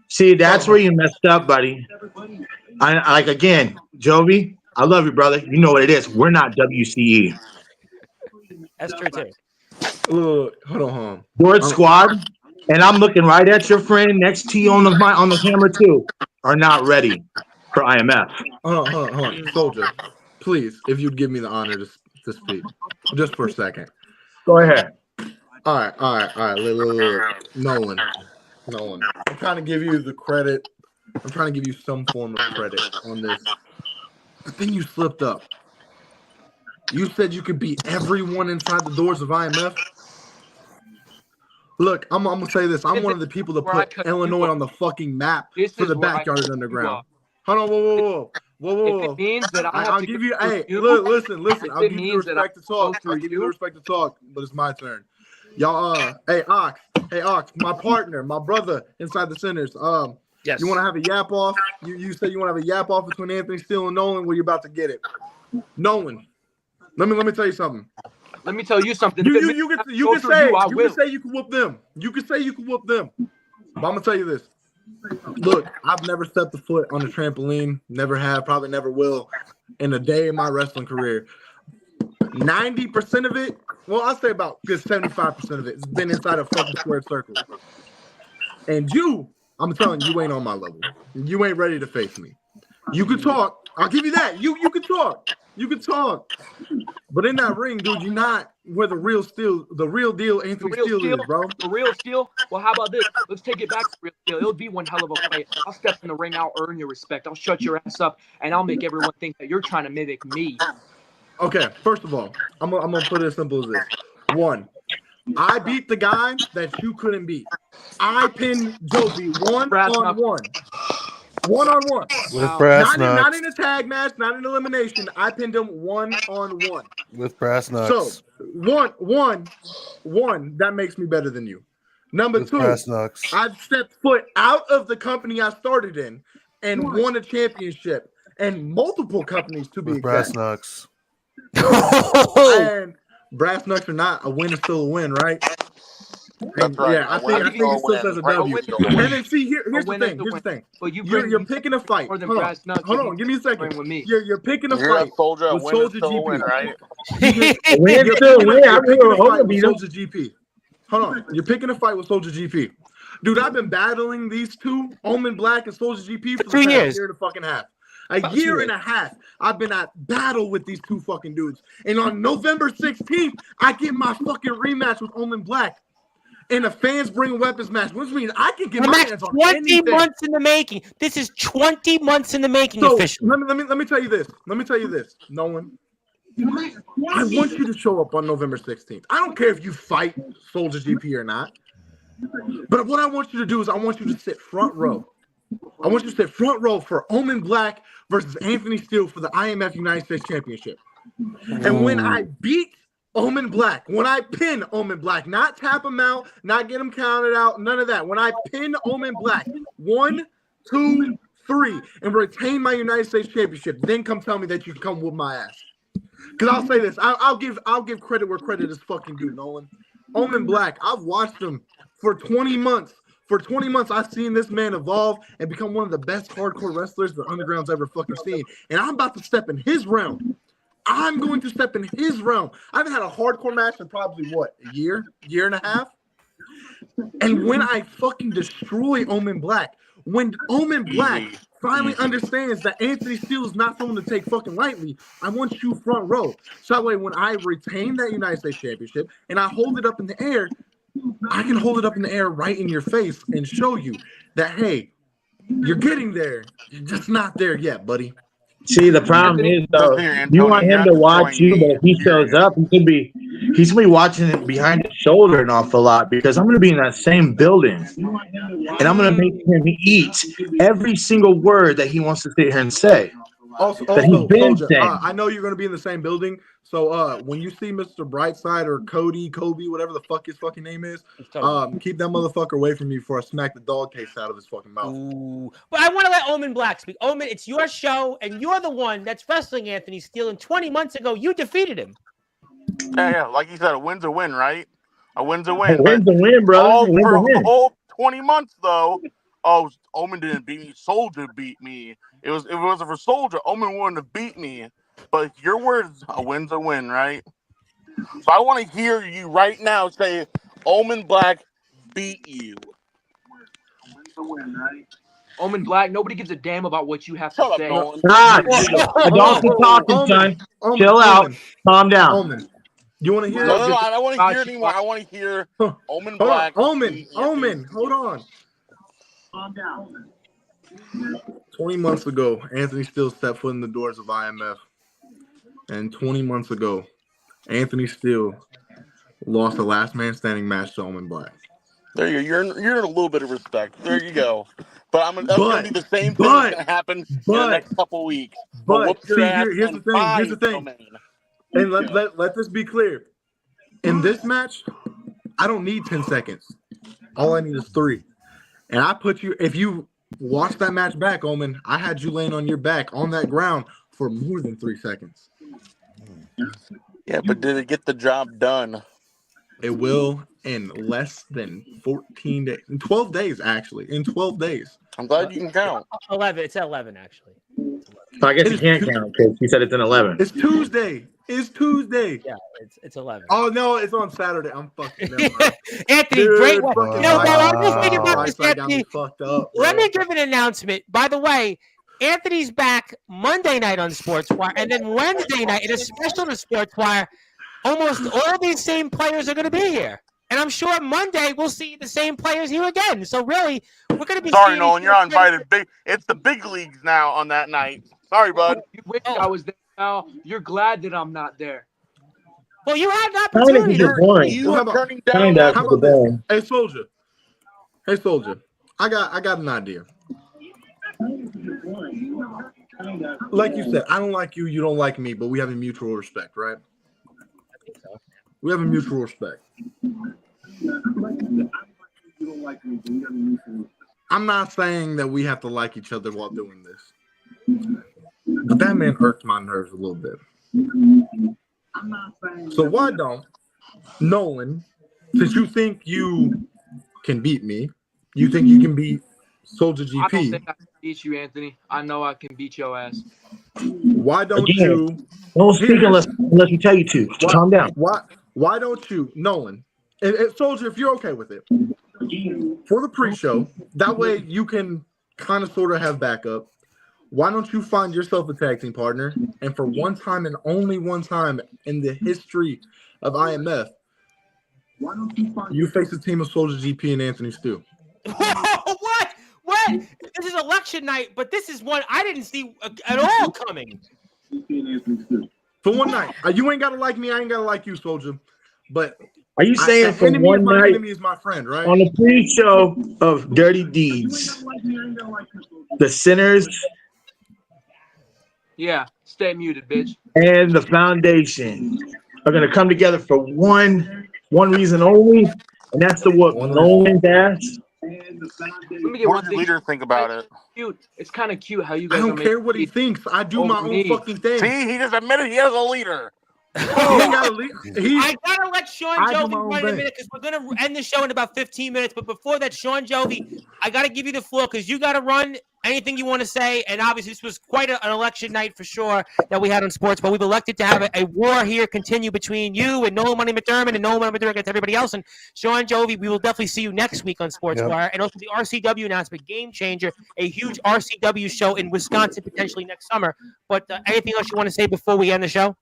Speaker 6: See, that's where you messed up, buddy. I like, again, Jovi, I love you, brother. You know what it is. We're not WCE.
Speaker 1: That's true too.
Speaker 6: Look, hold on. Board squad, and I'm looking right at your friend next to you on the camera too. Are not ready for IMF. Hold on, Soldier. Please, if you'd give me the honor to speak, just for a second. Go ahead. All right. Nolan. I'm trying to give you the credit. I'm trying to give you some form of credit on this. But then you slipped up. You said you could beat everyone inside the doors of IMF. Look, I'm gonna say this. I'm one of the people that put Illinois on the fucking map for the Backyard Underground. Hold on, whoa.
Speaker 2: If it means that
Speaker 6: I'll give you. Hey, look, listen. I'll give you the respect to talk. I'll give you the respect to talk, but it's my turn. Y'all, hey Ox, my partner, my brother inside the centers.
Speaker 1: Yes.
Speaker 6: You want to have a yap off? You said you want to have a yap off between Anthony Steele and Nolan. Well, you're about to get it. Nolan, let me tell you something.
Speaker 2: Let me tell you something.
Speaker 6: You can say you can whoop them. You can say you can whoop them. But I'm gonna tell you this. Look, I've never stepped a foot on a trampoline. Never have. Probably never will. In a day in my wrestling career, 90% of it. Well, I'll say about good 75% of it has been inside a fucking squared circle. And I'm telling you, you ain't on my level. You ain't ready to face me. You can talk. I'll give you that. You can talk. You can talk. But in that ring, dude, you're not where the real deal Anthony Steele is, bro.
Speaker 2: The real Steele? Well, how about this? Let's take it back to real Steele. It'll be one hell of a fight. I'll step in the ring. I'll earn your respect. I'll shut your ass up, and I'll make everyone think that you're trying to mimic me.
Speaker 6: Okay, first of all, I'm gonna put it as simple as this. One, I beat the guy that you couldn't beat. I pinned Jovi one-on-one. One-on-one.
Speaker 4: With brass nuts.
Speaker 6: Not in a tag match, not in elimination. I pinned him one-on-one.
Speaker 4: With brass nuts.
Speaker 6: So, one, that makes me better than you. Number
Speaker 4: with
Speaker 6: two,
Speaker 4: brass nuts.
Speaker 6: I've stepped foot out of the company I started in and won a championship. And multiple companies, to be
Speaker 4: with
Speaker 6: exact.
Speaker 4: Brass knucks.
Speaker 6: And brass knucks or not, a win is still a win, right? And,
Speaker 7: right.
Speaker 6: Yeah, I think it still says a W. And then see, here's the thing.
Speaker 2: But
Speaker 6: you're picking a fight.
Speaker 2: More than
Speaker 6: Hold
Speaker 2: brass nuts.
Speaker 6: on, give me a second.
Speaker 2: With me.
Speaker 6: You're picking a fight
Speaker 7: Soldier,
Speaker 6: with
Speaker 7: win
Speaker 6: Soldier
Speaker 7: is still a
Speaker 6: GP,
Speaker 7: win, right?
Speaker 6: You're picking a fight with Soldier GP. Hold on, you're picking a fight with Soldier GP. Dude, I've been battling these two, Omen Black and Soldier GP, for the past year and a fucking half. A year and a half, I've been at battle with these two fucking dudes. And on November 16th, I get my fucking rematch with Omen Black. And the fans bring weapons match, which means I can get my hands on
Speaker 1: 20 months in the making. This is 20 months in the making,
Speaker 6: so,
Speaker 1: officially.
Speaker 6: Let me tell you this. Nolan. I want you to show up on November 16th. I don't care if you fight Soldier GP or not. But what I want you to do is I want you to sit front row. I want you to sit front row for Omen Black versus Anthony Steele for the IMF United States Championship. And when I beat Omen Black, when I pin Omen Black, not tap him out, not get him counted out, none of that. When I pin Omen Black, 1, 2, 3 and retain my United States championship, then come tell me that you can come whoop my ass. Because I'll say this, I'll give credit where credit is fucking due, Nolan. Omen Black, I've watched him for 20 months. For 20 months, I've seen this man evolve and become one of the best hardcore wrestlers the Underground's ever fucking seen. And I'm about to step in his realm. I'm going to step in his realm. I haven't had a hardcore match in probably, what, a year and a half? And when I fucking destroy Omen Black, when Omen Black finally understands that Anthony Steele is not someone to take fucking lightly, I want you front row. So that way, when I retain that United States Championship and I hold it up in the air, I can hold it up in the air right in your face and show you that, hey, you're getting there. You're just not there yet, buddy.
Speaker 8: See, the problem is, though, you want him to watch you, but if he shows up, he's gonna be watching it behind his shoulder an awful lot because I'm gonna be in that same building, and I'm gonna make him eat every single word that he wants to sit here and say.
Speaker 6: Also, Soldier, I know you're going to be in the same building. So when you see Mr. Brightside or Kobe, whatever the fuck his fucking name is, keep that motherfucker away from me before I smack the dog taste out of his fucking mouth.
Speaker 1: Ooh. But I want to let Omen Black speak. Omen, it's your show, and you're the one that's wrestling Anthony Steele. And 20 months ago, you defeated him.
Speaker 7: Yeah, like you said, a win's a win, right? A win's a win.
Speaker 8: A win's a win, brother.
Speaker 7: For the whole 20 months, though, Omen didn't beat me. Soldier beat me. If it wasn't for Soldier, Omen wouldn't have beat me. But your words, a win's a win, right? So I want to hear you right now say, Omen Black beat you.
Speaker 2: Omen Black, nobody gives a damn about what you have to say.
Speaker 8: Don't be talking, son. Chill out. Calm down.
Speaker 6: Omen. You want to hear?
Speaker 7: No, I don't want to hear anymore. I want to hear Omen Black.
Speaker 6: Omen, hold on. Calm down. 20 months ago, Anthony Steele stepped foot in the doors of IMF. And 20 months ago, Anthony Steele lost a last man standing match to Omen Black.
Speaker 7: There you go. You're in a little bit of respect. There you go. But I'm going to do the same thing that's going to happen in the next couple weeks.
Speaker 6: But see, here's the thing. And let this be clear. In this match, I don't need 10 seconds. All I need is 3. And I put you, if you watch that match back, Omen, I had you laying on your back on that ground for more than 3 seconds.
Speaker 7: Yeah, but did it get the job done?
Speaker 6: It will in less than 14 days. In 12 days, actually. In 12 days.
Speaker 7: I'm glad you can count.
Speaker 1: 11. It's at 11, actually.
Speaker 8: So I guess you can't count because he said it's in 11.
Speaker 6: It's Tuesday.
Speaker 1: Yeah, it's 11.
Speaker 6: Oh, no, it's on Saturday. I'm fucking
Speaker 1: Anthony,
Speaker 6: dude,
Speaker 1: great one. I'm just thinking about this, Anthony.
Speaker 6: Fucked up,
Speaker 1: let me give an announcement. By the way, Anthony's back Monday night on Sportswire, and then Wednesday night in a special to Sportswire. Almost all these same players are going to be here. And I'm sure Monday we'll see the same players here again. So really, we're going to be.
Speaker 7: Sorry, Nolan, you're invited. It's the big leagues now on that night. Sorry, bud.
Speaker 2: You wish I was there now. You're glad that I'm not there.
Speaker 1: Well, you had an opportunity.
Speaker 7: You are turning down.
Speaker 6: How about this? Hey, Soldier. I got an idea. Like you said, I don't like you. You don't like me, but we have a mutual respect, right?
Speaker 1: I think so.
Speaker 6: We have a mutual respect. I'm not saying that we have to like each other while doing this, but that man hurts my nerves a little bit. So why don't Nolan, since you think you can beat me, you think you can beat Soldier GP?
Speaker 2: I don't think I can beat you, Anthony. I know I can beat your ass.
Speaker 6: Why don't you?
Speaker 8: Don't speak unless we tell you to. Calm down.
Speaker 6: Why don't you, Nolan? And Soldier, if you're okay with it, for the pre-show, that way you can kind of sort of have backup. Why don't you find yourself a tag team partner? And for one time and only one time in the history of IMF, you face a team of Soldier GP and Anthony Steele.
Speaker 1: What? This is election night, but this is one I didn't see at all coming.
Speaker 6: For one night. You ain't got to like me. I ain't got to like you, Soldier. But
Speaker 8: are you saying for one night?
Speaker 6: Enemy is my friend, right?
Speaker 8: On the pre-show of Dirty Deeds, the Sinners,
Speaker 2: yeah, stay muted, bitch,
Speaker 8: and the Foundation are going to come together for one reason only, and that's to whoop Nolan's ass?
Speaker 2: Let me get
Speaker 7: What
Speaker 2: one
Speaker 7: does
Speaker 2: thing.
Speaker 7: your leader think about it?
Speaker 2: Cute. It's kind of cute how you
Speaker 6: I
Speaker 2: guys.
Speaker 6: don't care what he thinks. I do my own fucking thing.
Speaker 7: See, he just admitted he has a leader.
Speaker 6: He ain't got a lead.
Speaker 1: I gotta let Sean
Speaker 6: I do
Speaker 1: Jovi
Speaker 6: my own
Speaker 1: run in a
Speaker 6: thing.
Speaker 1: minute because we're gonna end the show in about 15 minutes. But before that, Sean Jovi, I gotta give you the floor because you gotta run anything you want to say. And obviously, this was quite an election night for sure that we had on sports. But we've elected to have a war here continue between you and Nolan Money McDermott and Nolan Money McDermott against everybody else. And Sean Jovi, we will definitely see you next week on Sportswire. And also the RCW announcement, Game Changer, a huge RCW show in Wisconsin potentially next summer. But anything else you want to say before we end the show?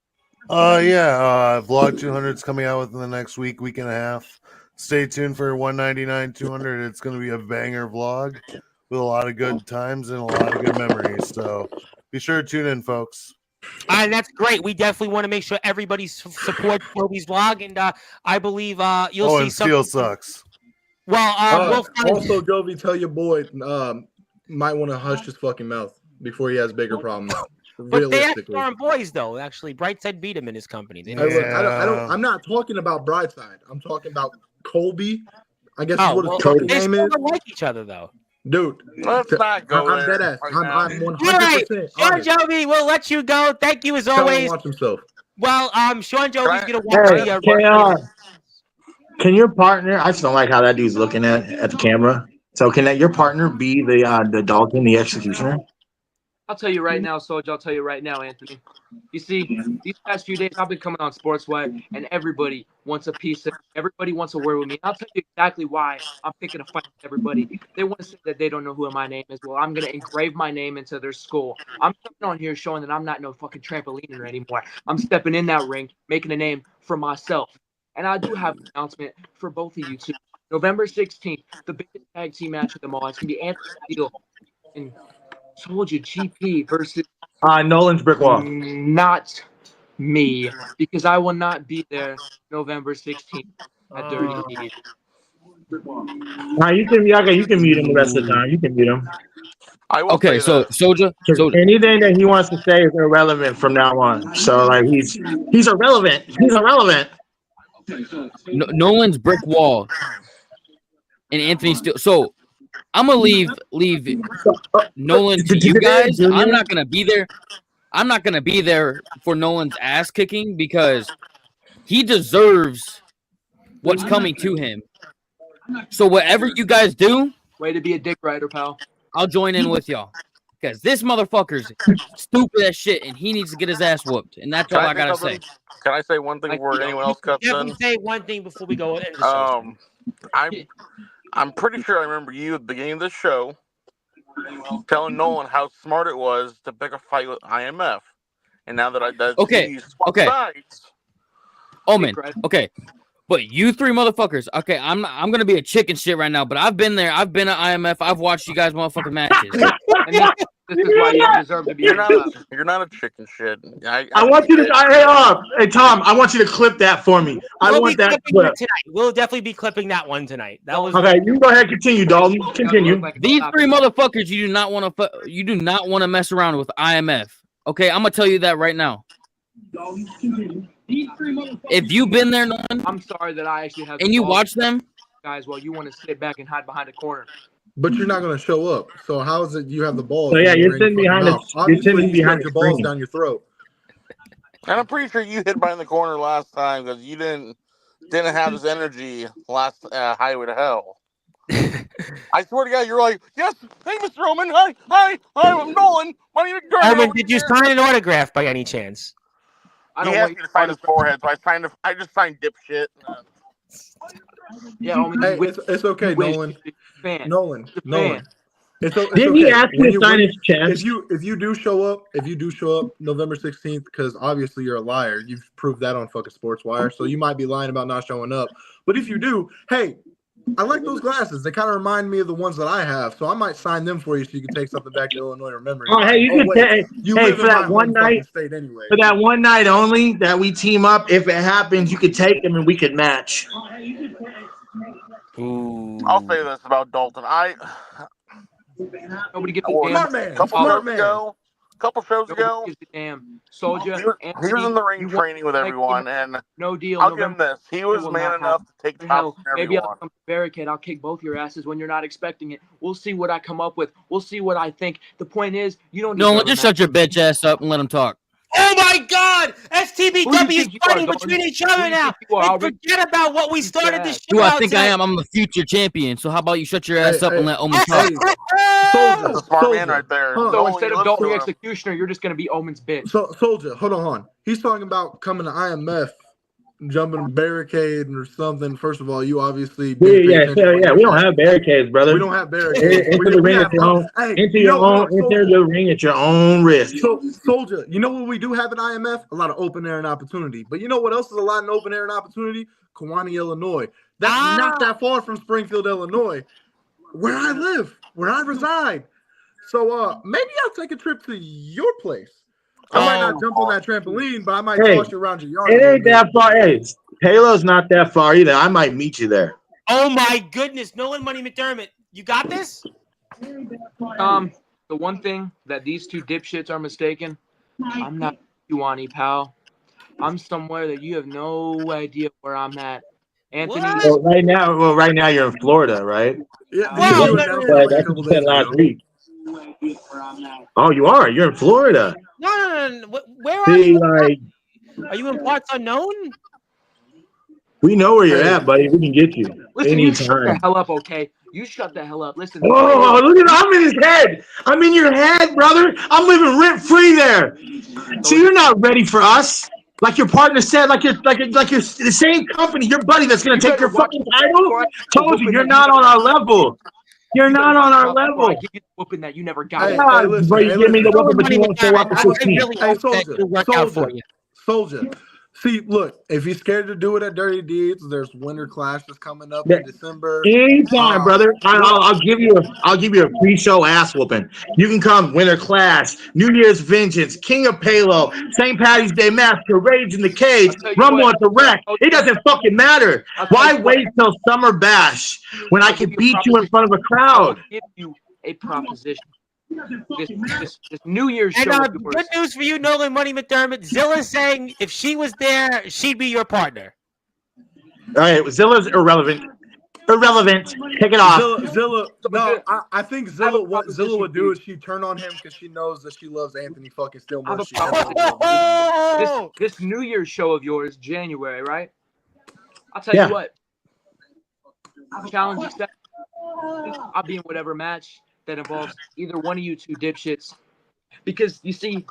Speaker 4: Vlog 200 is coming out within the next week and a half. Stay tuned for 199 200. It's going to be a banger vlog with a lot of good times and a lot of good memories. So be sure to tune in, folks.
Speaker 1: And that's great. We definitely want to make sure everybody supports Toby's vlog, and I believe you'll see
Speaker 4: and Steel sucks.
Speaker 1: Well, we'll find
Speaker 6: also, Jovi, tell your boy might want to hush his fucking mouth before he has bigger problems.
Speaker 1: But they actually aren't boys, though. Actually, Brightside beat him in his company.
Speaker 6: Hey, look, I'm not talking about Brightside. I'm talking about Colby. I guess is what his fucking name is.
Speaker 1: They like each other, though.
Speaker 6: Dude,
Speaker 7: let's not go
Speaker 6: I'm dead ass. I'm 100%.
Speaker 1: All right, Sean Jovi, we'll let you go. Thank you as always.
Speaker 6: Watch himself.
Speaker 1: Well, Sean Jovi's gonna watch
Speaker 8: can your partner? I just don't like how that dude's looking at the camera. So can your partner be the Dalton, the executioner?
Speaker 2: I'll tell you right now, Soldier. I'll tell you right now, Anthony. You see, these past few days, I've been coming on Sportswire, and everybody wants a piece of it. Everybody wants a word with me. I'll tell you exactly why I'm picking a fight with everybody. They want to say that they don't know who my name is. Well, I'm going to engrave my name into their skull. I'm stepping on here showing that I'm not no fucking trampoliner anymore. I'm stepping in that ring, making a name for myself. And I do have an announcement for both of you, too. November 16th, the biggest tag team match of them all. It's going to be Anthony Steele and Soldier GP versus
Speaker 8: Nolan's brick wall.
Speaker 2: Not me, because I will not be there November 16th at Dirty Deed.
Speaker 8: You can mute him the rest of the time. You can mute him.
Speaker 3: Okay, so Soldier,
Speaker 8: anything that he wants to say is irrelevant from now on. So like he's irrelevant. He's irrelevant.
Speaker 3: Nolan's brick wall and Anthony Steele. So I'm gonna leave Nolan to you guys. I'm not gonna be there. I'm not gonna be there for Nolan's ass kicking because he deserves what's coming to him. So whatever you guys do,
Speaker 2: way to be a dick rider, pal.
Speaker 3: I'll join in with y'all because this motherfucker's stupid as shit, and he needs to get his ass whooped. And that's all I gotta say.
Speaker 7: Can I say one thing before anyone else cuts in?
Speaker 1: Say one thing before we go into the show.
Speaker 7: I'm pretty sure I remember you at the beginning of the show telling Nolan how smart it was to pick a fight with IMF. And now that swap sides.
Speaker 3: Omen, okay. But you three motherfuckers, okay, I'm gonna be a chicken shit right now, but I've been there. I've been at IMF. I've watched you guys motherfucking matches.
Speaker 2: This is why you deserve to be.
Speaker 7: You're not a chicken shit.
Speaker 8: I want you to hey Tom, I want you to clip that for me. I want that clip
Speaker 1: tonight. We'll definitely be clipping that one tonight. That was
Speaker 8: okay. You go ahead, continue, Dalton. Continue.
Speaker 3: These three motherfuckers, you do not want to mess around with IMF. Okay, I'm gonna tell you that right now. If you've been there, Nolan,
Speaker 2: I'm sorry that I actually have.
Speaker 3: And you watch them,
Speaker 2: guys, while you want to sit back and hide behind a corner.
Speaker 6: But you're not going to show up. So how is it you have the balls?
Speaker 8: So yeah, you're sitting behind
Speaker 6: you're sitting behind your balls down your throat.
Speaker 7: And I'm pretty sure you hid behind the corner last time because you didn't have this energy last Highway to Hell. I swear to God, you're like, yes, hey, Mr. Roman, hi, I'm Nolan. My name is
Speaker 1: Roman, did you sign an autograph by any chance?
Speaker 7: I don't want you to sign his forehead, so I just signed dipshit.
Speaker 2: Yeah,
Speaker 6: hey, it's okay, Nolan. Nolan.
Speaker 8: Didn't he ask you to sign his chest?
Speaker 6: If you do show up November 16th, because obviously you're a liar. You've proved that on fucking Sportswire, so you might be lying about not showing up. But if you do, hey, I like those glasses. They kind of remind me of the ones that I have, so I might sign them for you so you can take something back to Illinois or memory.
Speaker 8: Oh, hey, you can for that one night.
Speaker 6: Anyway.
Speaker 8: For that one night only that we team up, if it happens, you could take them and we could match.
Speaker 3: Ooh.
Speaker 7: I'll say this about Dalton.
Speaker 2: Nobody get
Speaker 6: smart man.
Speaker 7: Couple months ago, couple shows
Speaker 2: Nobody
Speaker 7: ago.
Speaker 2: gives a damn. Soldier,
Speaker 7: He was in the ring training with everyone, and
Speaker 2: no deal.
Speaker 7: I'll give him this. He was
Speaker 2: will
Speaker 7: man
Speaker 2: not
Speaker 7: enough to take chops
Speaker 2: Hell,
Speaker 7: from
Speaker 2: maybe I'll
Speaker 7: everyone.
Speaker 2: come to barricade. I'll kick both your asses when you're not expecting it. We'll see what I come up with. We'll see what I think. The point is, you don't.
Speaker 3: No,
Speaker 2: deserve
Speaker 3: just
Speaker 2: a
Speaker 3: shut your bitch ass up and let him talk.
Speaker 1: Oh my God! STBW is
Speaker 2: think you are,
Speaker 1: fighting
Speaker 2: Nolan?
Speaker 1: between each
Speaker 2: Who do
Speaker 1: other
Speaker 2: you
Speaker 1: now.
Speaker 2: think you are?
Speaker 1: And forget about what we started this show
Speaker 3: Who I
Speaker 1: out
Speaker 3: think I
Speaker 1: tonight.
Speaker 3: am? I'm the future champion. So how about you shut your ass up and let Omen talk?
Speaker 6: Soldier,
Speaker 7: That's a smart man
Speaker 6: Soldier.
Speaker 7: right there.
Speaker 6: Huh.
Speaker 2: So
Speaker 7: Nolan,
Speaker 2: instead
Speaker 7: you
Speaker 2: of
Speaker 7: listen
Speaker 2: Dolphy
Speaker 7: to him.
Speaker 2: Executioner, you're just gonna be Omen's bitch.
Speaker 6: So, Soldier, hold on. He's talking about coming to IMF, jumping a barricade or something. First of all, you obviously didn't pay attention to what
Speaker 8: We
Speaker 6: you
Speaker 8: don't
Speaker 6: said.
Speaker 8: have barricades, brother.
Speaker 6: We don't have barricades.
Speaker 8: Into the ring at your own. Enter the ring at your own risk.
Speaker 6: So, Soldier, you know what we do have at IMF? A lot of open air and opportunity. But you know what else is a lot in open air and opportunity? Kewanee, Illinois. That's not that far from Springfield, Illinois, where I live, where I reside. So maybe I'll take a trip to your place. I might not jump on that trampoline, but I might toss you around your yard.
Speaker 8: It ain't that far. Hey, Halo's not that far either. I might meet you there.
Speaker 1: Oh my goodness, Nolan Money McDermott, you got this?
Speaker 2: The one thing that these two dipshits are mistaken, I'm not Kewanee, pal. I'm somewhere that you have no idea where I'm at. Anthony.
Speaker 8: Well, right now you're in Florida, right?
Speaker 6: Yeah,
Speaker 1: Wow,
Speaker 6: you announced that like a
Speaker 8: that's
Speaker 6: couple
Speaker 8: what you said
Speaker 6: days
Speaker 8: last
Speaker 6: ago.
Speaker 8: week. Oh, you are? You're in Florida.
Speaker 1: No. Where are
Speaker 8: See,
Speaker 1: you?
Speaker 8: like,
Speaker 1: Are you in parts unknown?
Speaker 8: we know where you're at, buddy. We can get you
Speaker 2: Listen, you shut the
Speaker 8: anytime.
Speaker 2: hell up, okay? You shut the hell up. Listen.
Speaker 8: Oh, look at I'm in his head. I'm in your head, brother. I'm living rent free there. So you're not ready for us. Like your partner said, like you're the same company, your buddy that's gonna take your fucking title. Told you, you're not on our level. You're not on our level.
Speaker 2: I give you the whooping that you never got.
Speaker 6: Hey, listen,
Speaker 8: bro, you give me the whooping, but you won't show up
Speaker 1: I
Speaker 8: for 15.
Speaker 1: really hope that it'll work out for you.
Speaker 6: Soldier. See, look, if you're scared to do it at Dirty Deeds, there's Winter Clashes coming up in December.
Speaker 8: Anytime, brother. I'll give you a pre-show ass whooping. You can come Winter Clash, New Year's Vengeance, King of Palo, St. Patty's Day Massacre, Rage in the Cage, Rumble at the Wreck. It doesn't fucking matter. Why wait till Summer Bash when I can beat you in front of a crowd?
Speaker 2: I'll give you a proposition. This New Year's
Speaker 1: And
Speaker 2: show.
Speaker 1: good news for you, Nolan Money McDermott. Zilla's saying if she was there, she'd be your partner.
Speaker 8: All right, Zilla's irrelevant. Take it off.
Speaker 6: Zilla. No, I think Zilla. What Zilla would do is she turn on him because she knows that she loves Anthony fucking still more.
Speaker 2: This New Year's show of yours, January, right? I'll tell you what. I'll challenge you. I'll be in whatever match that involves either one of you two dipshits. Because, you see,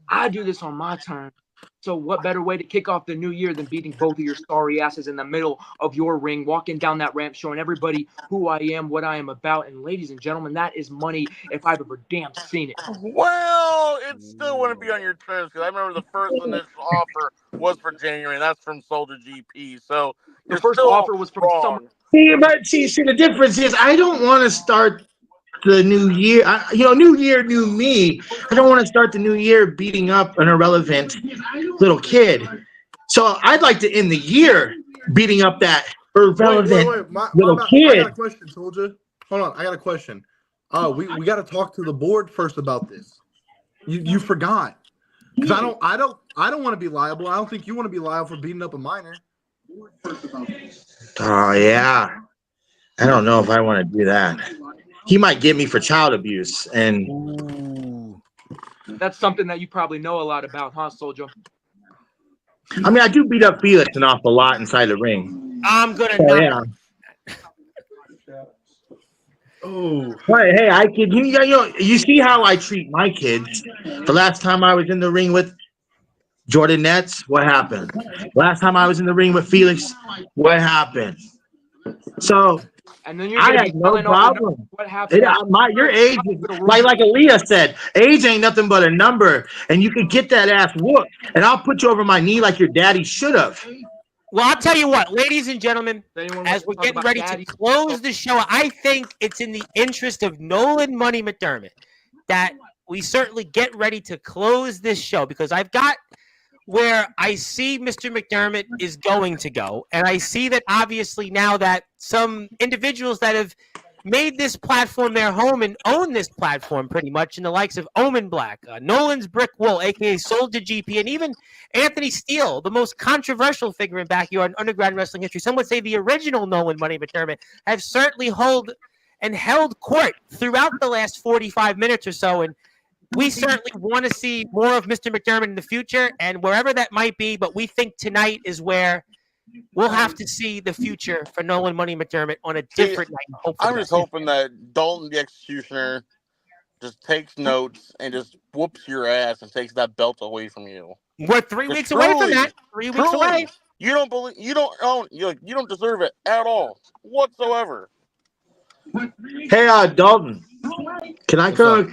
Speaker 2: I do this on my terms. So what better way to kick off the new year than beating both of your sorry asses in the middle of your ring, walking down that ramp, showing everybody who I am, what I am about. And ladies and gentlemen, that is money if I've ever damn seen it.
Speaker 7: Well, it still wouldn't be on your terms because I remember the first initial offer was for January, and that's from Soldier GP. So
Speaker 2: the first offer was from Summer.
Speaker 8: See, the difference is I don't want to start the new year. New year, new me. I don't want to start the new year beating up an irrelevant little kid. So I'd like to end the year beating up that irrelevant little kid.
Speaker 6: I got a question, Soldier. Hold on, I got a question. We got to talk to the board first about this. You forgot because I don't want to be liable. I don't think you want to be liable for beating up a minor.
Speaker 8: Oh yeah, I don't know if I want to do that. He might get me for child abuse, and
Speaker 2: that's something that you probably know a lot about, huh, Soldier?
Speaker 8: I mean, I do beat up Felix an awful lot inside the ring.
Speaker 1: I'm gonna
Speaker 6: Oh,
Speaker 8: hey, I kid you see how I treat my kids. The last time I was in the ring with Jordan Nets, what happened? Last time I was in the ring with Felix, what happened? So
Speaker 2: and then you're
Speaker 8: I had no problem.
Speaker 2: What happened?
Speaker 8: Your age is like Aaliyah said, age ain't nothing but a number, and you can get that ass whooped, and I'll put you over my knee like your daddy should have.
Speaker 1: Well, I'll tell you what, ladies and gentlemen, as we're getting ready to close the show, I think it's in the interest of Nolan Money McDermott that we certainly get ready to close this show because I've got where I see Mr. McDermott is going to go, and I see that obviously now that some individuals that have made this platform their home and own this platform pretty much in the likes of Omen Black, Nolan's Brick Wall, a.k.a. Soldier GP, and even Anthony Steele, the most controversial figure in backyard underground wrestling history. Some would say the original Nolan Money McDermott have certainly held court throughout the last 45 minutes or so, and we certainly want to see more of Mr. McDermott in the future, and wherever that might be, but we think tonight is where we'll have to see the future for Nolan Money McDermott on a different night.
Speaker 7: I'm just hoping that Dalton the Executioner just takes notes and just whoops your ass and takes that belt away from you.
Speaker 1: We're 3 weeks away from that. 3 weeks away.
Speaker 7: You don't deserve it at all whatsoever.
Speaker 8: Hey, Dalton, can I come?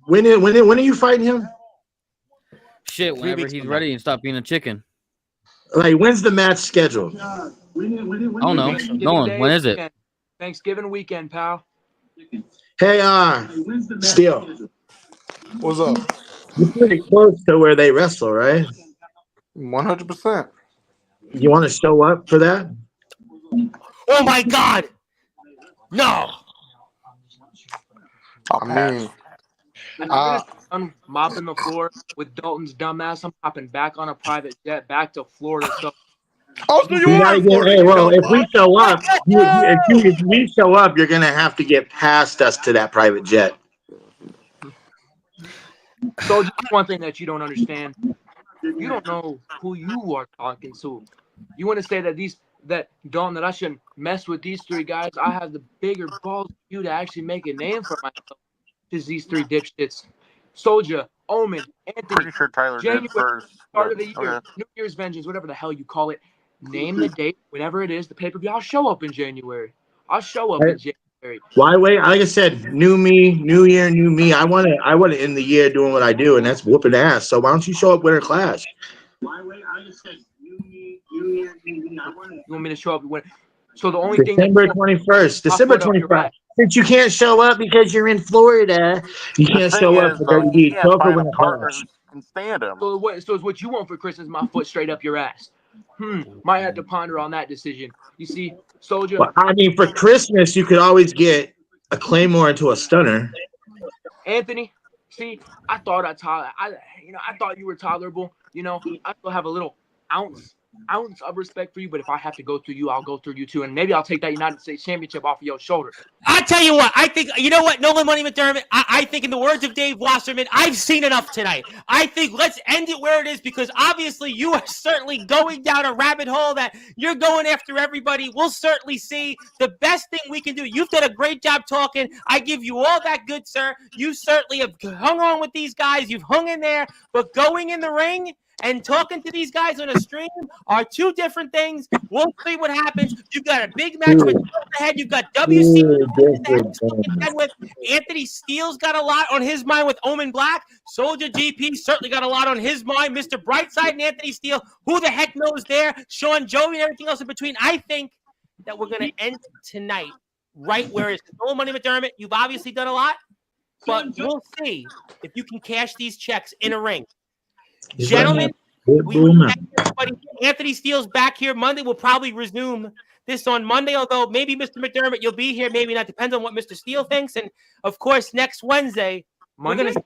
Speaker 8: When are you fighting him?
Speaker 3: Shit, whenever he's ready and stop being a chicken.
Speaker 8: Like, when's the match scheduled?
Speaker 3: I don't know. Nolan, when is it?
Speaker 2: Thanksgiving weekend, pal.
Speaker 8: Hey, Steele.
Speaker 6: What's up?
Speaker 8: You're pretty close to where they wrestle, right?
Speaker 6: 100%.
Speaker 8: You want to show up for that?
Speaker 1: Oh my God! No.
Speaker 6: I mean,
Speaker 2: I'm mopping the floor with Dalton's dumbass. I'm hopping back on a private jet back to Florida. So,
Speaker 6: so you are in Florida.
Speaker 8: Hey, well, if we show up, if we show up, you're gonna have to get past us to that private jet.
Speaker 2: so just one thing that you don't understand, you don't know who you are talking to. You want to say that Dalton, that I shouldn't mess with these three guys. I have the bigger balls than you to actually make a name for myself. Is these three dipshits. Soldier, Omen, Anthony.
Speaker 7: Pretty sure Tyler
Speaker 2: January,
Speaker 7: did first.
Speaker 2: Start of the year, New Year's Vengeance, whatever the hell you call it. Name the date, whenever it is, the pay-per-view. I'll show up in January. In January.
Speaker 8: Why wait? Like I said, new me, new year, new me. I want to end the year doing what I do, and that's whooping ass. So why don't you show up Winter Clash? Why wait? I just said new me, new year, new me. You
Speaker 2: want me to show up when? So the only
Speaker 8: December 21st. December 21st. Since you can't show up because you're in Florida, you can't show up for 30 days. Show up for Winter Clash.
Speaker 7: Can stand him.
Speaker 2: So what you want for Christmas? My foot straight up your ass. Might have to ponder on that decision. You see, Soldier.
Speaker 8: Well, I mean, for Christmas, you could always get a Claymore into a stunner.
Speaker 2: Anthony, see, I thought I thought you were tolerable. I still have a little ounce of respect for you, but if I have to go through you, I'll go through you too, and maybe I'll take that United States Championship off of your shoulder.
Speaker 1: I tell you what, I think, you know what, Nolan Money McDermott, I think in the words of Dave Wasserman, I've seen enough tonight. I think let's end it where it is, because obviously you are certainly going down a rabbit hole that you're going after everybody. We'll certainly see. The best thing we can do, you've done a great job talking. I give you all that good, sir. You certainly have hung on with these guys. You've hung in there, but going in the ring and talking to these guys on a stream are two different things. We'll see what happens. You've got a big match with ahead. You've got WC with Anthony Steele's got a lot on his mind with Omen Black. Soldier GP certainly got a lot on his mind. Mr. Brightside and Anthony Steele. Who the heck knows there? Sean Joey and everything else in between. I think that we're going to end tonight right where it's Nolan Money McDermott. You've obviously done a lot, but we'll see if you can cash these checks in a ring. Gentlemen, Anthony Steele's back here Monday. We'll probably resume this on Monday, although maybe Mr. McDermott, you'll be here, maybe not. Depends on what Mr. Steele thinks. And, of course, next Wednesday, Monday night,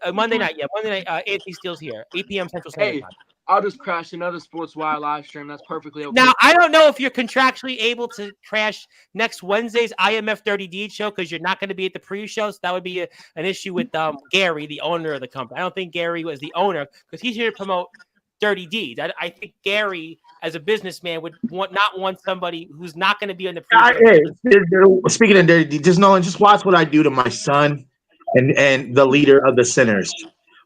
Speaker 1: Anthony Steele's here, 8 p.m. Central Standard Time.
Speaker 2: I'll just crash another Sportswire live stream. That's perfectly okay.
Speaker 1: Now, I don't know if you're contractually able to crash next Wednesday's IMF Dirty Deeds show because you're not going to be at the pre-show. So that would be an issue with Gary, the owner of the company. I don't think Gary was the owner because he's here to promote Dirty Deeds. I think Gary, as a businessman, would not want somebody who's not going to be on the pre-show.
Speaker 8: Hey, speaking of Dirty Deeds, just watch what I do to my son and the leader of the Sinners.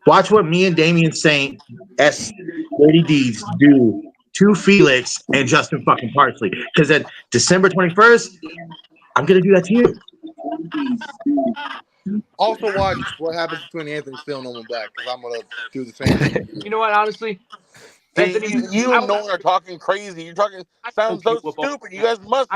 Speaker 8: Watch what me and Damian Saint, Dirty Deeds, do to Felix and Justin fucking Parsley. Because at December 21st, I'm going to do that to you.
Speaker 6: Also watch what happens between Anthony Steele and Nolan Black, because I'm going to do the same thing.
Speaker 2: You know what, honestly?
Speaker 7: You and Nolan are talking crazy. You're talking sounds so stupid. You guys must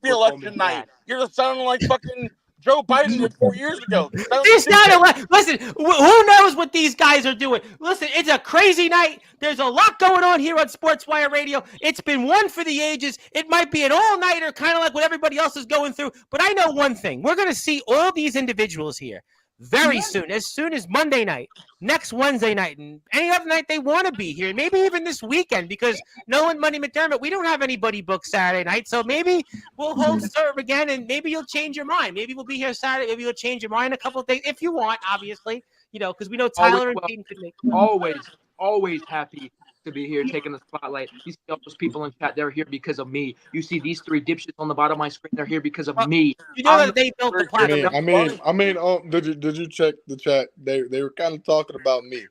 Speaker 7: be election night. You're just sounding like fucking Joe Biden did 4 years ago.
Speaker 1: He's not listen, who knows what these guys are doing? Listen, it's a crazy night. There's a lot going on here on Sportswire Radio. It's been one for the ages. It might be an all-nighter, kind of like what everybody else is going through. But I know one thing. We're going to see all these individuals here very soon as Monday night, next Wednesday night, and any other night they want to be here. Maybe even this weekend, because Nolan, Money, McDermott, we don't have anybody booked Saturday night. So maybe we'll hold serve again, and maybe you'll change your mind. Maybe we'll be here Saturday. Maybe you'll change your mind a couple of days if you want, obviously, because we know Tyler and Peyton could make
Speaker 2: always happy to be here taking the spotlight. You see all those people in chat, they're here because of me. You see these 3 dipshits on the bottom of my screen, they're here because of me.
Speaker 1: You know that they built the platform.
Speaker 6: Did you check the chat? They were kind of talking about me.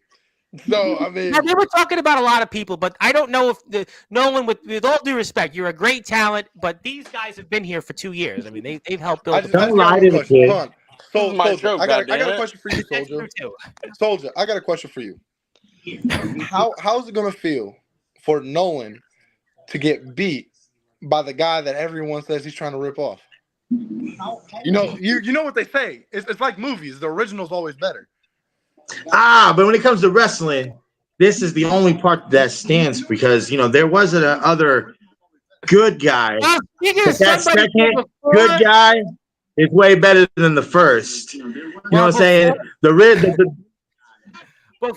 Speaker 6: So
Speaker 1: they were talking about a lot of people, but I don't know if Nolan, with all due respect, you're a great talent, but these guys have been here for 2 years. I mean, they've helped build.
Speaker 8: Don't lie to the kid.
Speaker 6: Soldier, I got a question for you, Soldier. Soldier, I got a question for you. How's it gonna feel for Nolan to get beat by the guy that everyone says he's trying to rip off? You know what they say. It's like movies. The original's always better.
Speaker 8: But when it comes to wrestling, this is the only part that stands because there wasn't other good guy. That second good guy is way better than the first. You know what I'm saying?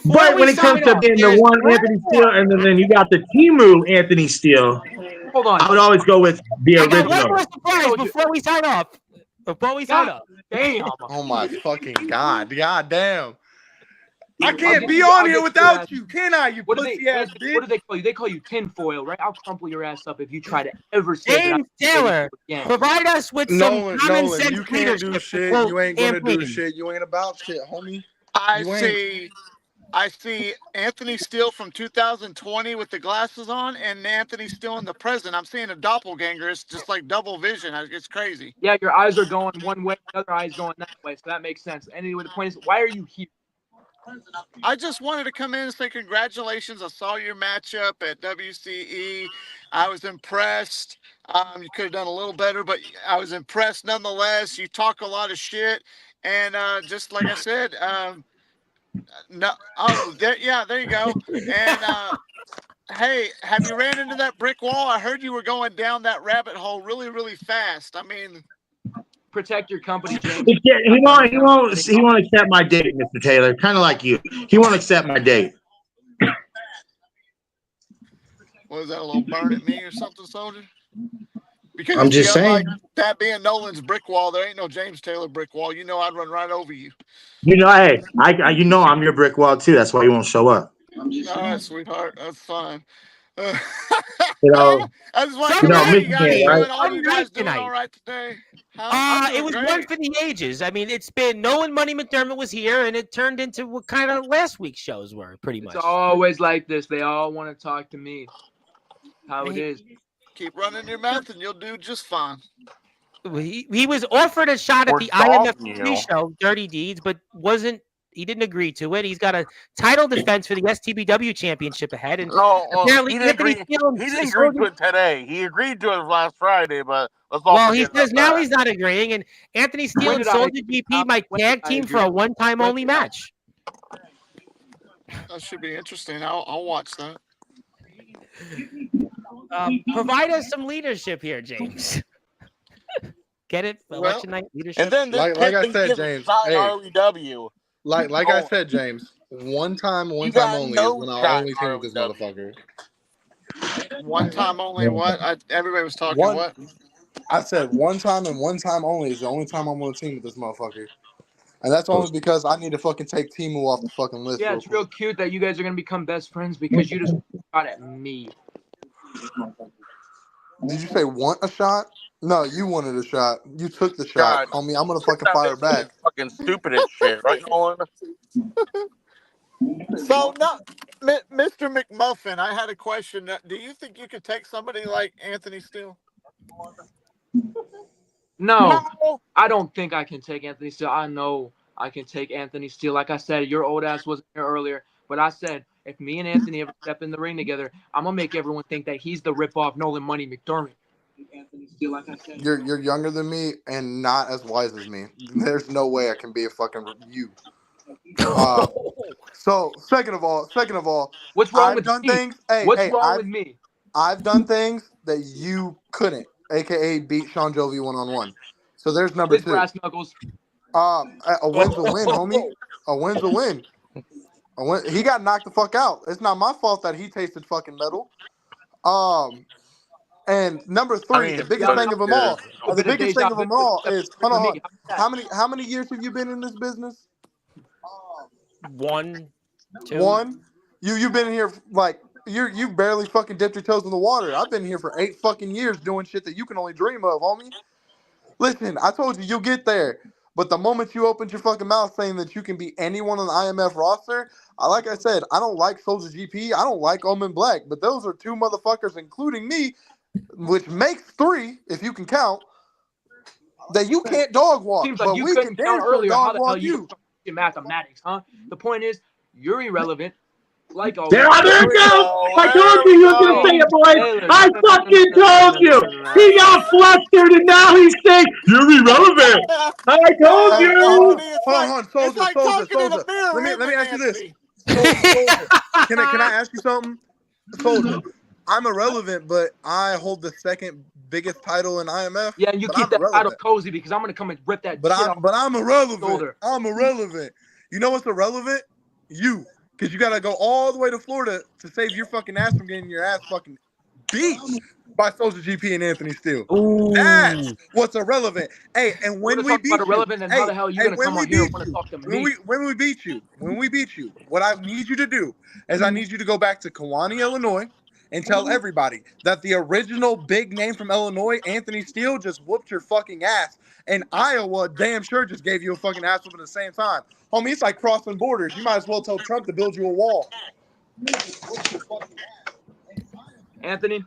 Speaker 8: But when it comes to being the one Anthony Steele, and then you got the Timu Anthony Steele,
Speaker 2: hold on.
Speaker 8: I would always go with the original.
Speaker 1: One more surprise before we sign off.
Speaker 2: Damn.
Speaker 6: Oh my fucking God. God damn. I can't be on here without you, can I? You pussy ass bitch.
Speaker 2: What do they call you? They call you tinfoil, right? I'll crumple your ass up if you try to ever say
Speaker 1: James Taylor, provide us with some common sense
Speaker 6: you can't do shit. You ain't gonna do shit. You ain't about shit, homie.
Speaker 7: I see Anthony Steele from 2020 with the glasses on, and Anthony Steele in the present. I'm seeing a doppelganger. It's just like double vision. It's crazy.
Speaker 2: Yeah, your eyes are going one way, the other eye's going that way, so that makes sense. Anyway, the point is, why are you here?
Speaker 7: I just wanted to come in and say congratulations. I saw your matchup at WCE. I was impressed. You could have done a little better, but I was impressed nonetheless. You talk a lot of shit, and just like I said, no. Oh, there you go. And hey, have you ran into that brick wall? I heard you were going down that rabbit hole really, really fast. I mean,
Speaker 2: protect your company, James.
Speaker 8: He won't accept my date, Mr. Taylor. Kind of like you. He won't accept my date.
Speaker 7: Was that a little burn at me or something, Soldier? Because
Speaker 8: I'm just saying.
Speaker 7: Like that being Nolan's brick wall, there ain't no James Taylor brick wall. I'd run right over you.
Speaker 8: Hey, I'm your brick wall too. That's why you won't show up.
Speaker 7: All right, sweetheart. That's fine.
Speaker 8: I
Speaker 7: just want to know you guys
Speaker 8: right?
Speaker 7: all you guys doing all right today.
Speaker 1: It was one for the ages. I mean, it's been Nolan, Money, McDermott was here, and it turned into what kind of last week's shows were, pretty much.
Speaker 2: It's always like this. They all want to talk to me. How it is.
Speaker 7: Keep running your mouth, and you'll do just fine.
Speaker 1: He was offered a shot at the IMF show, Dirty Deeds, but he didn't agree to it. He's got a title defense for the STBW championship ahead, and apparently
Speaker 7: he didn't agree to it today. He agreed to it last Friday, but
Speaker 1: he says now he's not agreeing, and Anthony Steele and Soldier GP might tag team for a one-time only match.
Speaker 7: That should be interesting. I'll watch that.
Speaker 1: Provide us some leadership here, James. Get it? Election night leadership.
Speaker 7: And then
Speaker 6: like I said, James.
Speaker 7: REW.
Speaker 6: Like I said, James. One time only is when I only team with this motherfucker.
Speaker 7: One time only. What? Everybody was talking. What?
Speaker 6: I said one time and one time only is the only time I'm on a team with this motherfucker. And that's only because I need to fucking take Timu off the fucking list.
Speaker 2: Yeah, it's real cute that you guys are gonna become best friends because you just shot at me.
Speaker 6: Did you say want a shot? No, you wanted a shot. You took the shot. On me, I'm gonna fucking fire back.
Speaker 7: Fucking stupid as shit, right, Nolan? So, no, Mr. McMuffin, I had a question. Do you think you could take somebody like Anthony Steele?
Speaker 2: No, I don't think I can take Anthony Steele. I know I can take Anthony Steele. Like I said, your old ass wasn't here earlier, but I said if me and Anthony ever step in the ring together, I'm gonna make everyone think that he's the rip-off Nolan Money McDermott.
Speaker 6: You're younger than me and not as wise as me. There's no way I can be a fucking you. So second of all,
Speaker 2: what's wrong
Speaker 6: I've
Speaker 2: with
Speaker 6: done
Speaker 2: me?
Speaker 6: things.
Speaker 2: With me?
Speaker 6: I've done things that you couldn't, aka beat Sean Jovi 1-on-1. So there's number
Speaker 2: With
Speaker 6: 2.
Speaker 2: brass knuckles.
Speaker 6: A win's a win, homie. A win's a win. He got knocked the fuck out. It's not my fault that he tasted fucking metal. And number 3, the biggest thing of them all. The biggest thing of them all is hold on. How many years have you been in this business?
Speaker 1: 1, 2.
Speaker 6: 1. You've been here like you barely fucking dipped your toes in the water. I've been here for 8 fucking years doing shit that you can only dream of, homie. Listen, I told you you'll get there. But the moment you opened your fucking mouth saying that you can be anyone on the IMF roster, like I said, I don't like Soldier GP. I don't like Omen Black. But those are 2 motherfuckers, including me, which makes 3, if you can count, that you can't dog walk.
Speaker 2: Seems like
Speaker 6: but
Speaker 2: you
Speaker 6: we
Speaker 2: couldn't
Speaker 6: can
Speaker 2: count
Speaker 6: damn sure
Speaker 2: earlier. How
Speaker 6: dog
Speaker 2: the hell
Speaker 6: walk
Speaker 2: you
Speaker 6: you.
Speaker 2: in mathematics, huh? The point is, you're irrelevant. Like always.
Speaker 8: There you go. I told you you were gonna say it, boys. I fucking told you. He got flustered and now he's saying you're irrelevant. I told you.
Speaker 6: Hold on, Soldier. Let me ask you this. Soldier, can I ask you something? Soldier, I'm irrelevant, but I hold the second biggest title in IMF.
Speaker 2: Yeah, and you keep that title cozy because I'm gonna come and rip that.
Speaker 6: But
Speaker 2: shit
Speaker 6: I'm irrelevant.
Speaker 2: Shoulder.
Speaker 6: I'm irrelevant. You know what's irrelevant? You. Because you got to go all the way to Florida to save your fucking ass from getting your ass fucking beat by Soldier GP and Anthony Steele.
Speaker 1: Ooh.
Speaker 6: That's what's irrelevant. Hey, and when we beat you,
Speaker 2: irrelevant, and how the hell are you going to come on here and want to talk to me?
Speaker 6: When we beat you, what I need you to do is I need you to go back to Kewanee, Illinois, and tell everybody that the original big name from Illinois, Anthony Steele, just whooped your fucking ass. And Iowa damn sure just gave you a fucking ass whooping at the same time. Homie, it's like crossing borders. You might as well tell Trump to build you a wall.
Speaker 2: Anthony,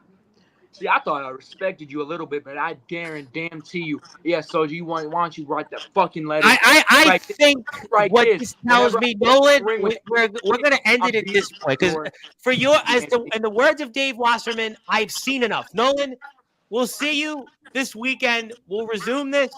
Speaker 2: see, I thought I respected you a little bit, but I guarantee you, yeah, Soldier, why don't you write that fucking letter?
Speaker 1: I think what this tells me, Nolan, we're going to end it at this point. Because for in the words of Dave Wasserman, I've seen enough. Nolan, we'll see you this weekend. We'll resume this.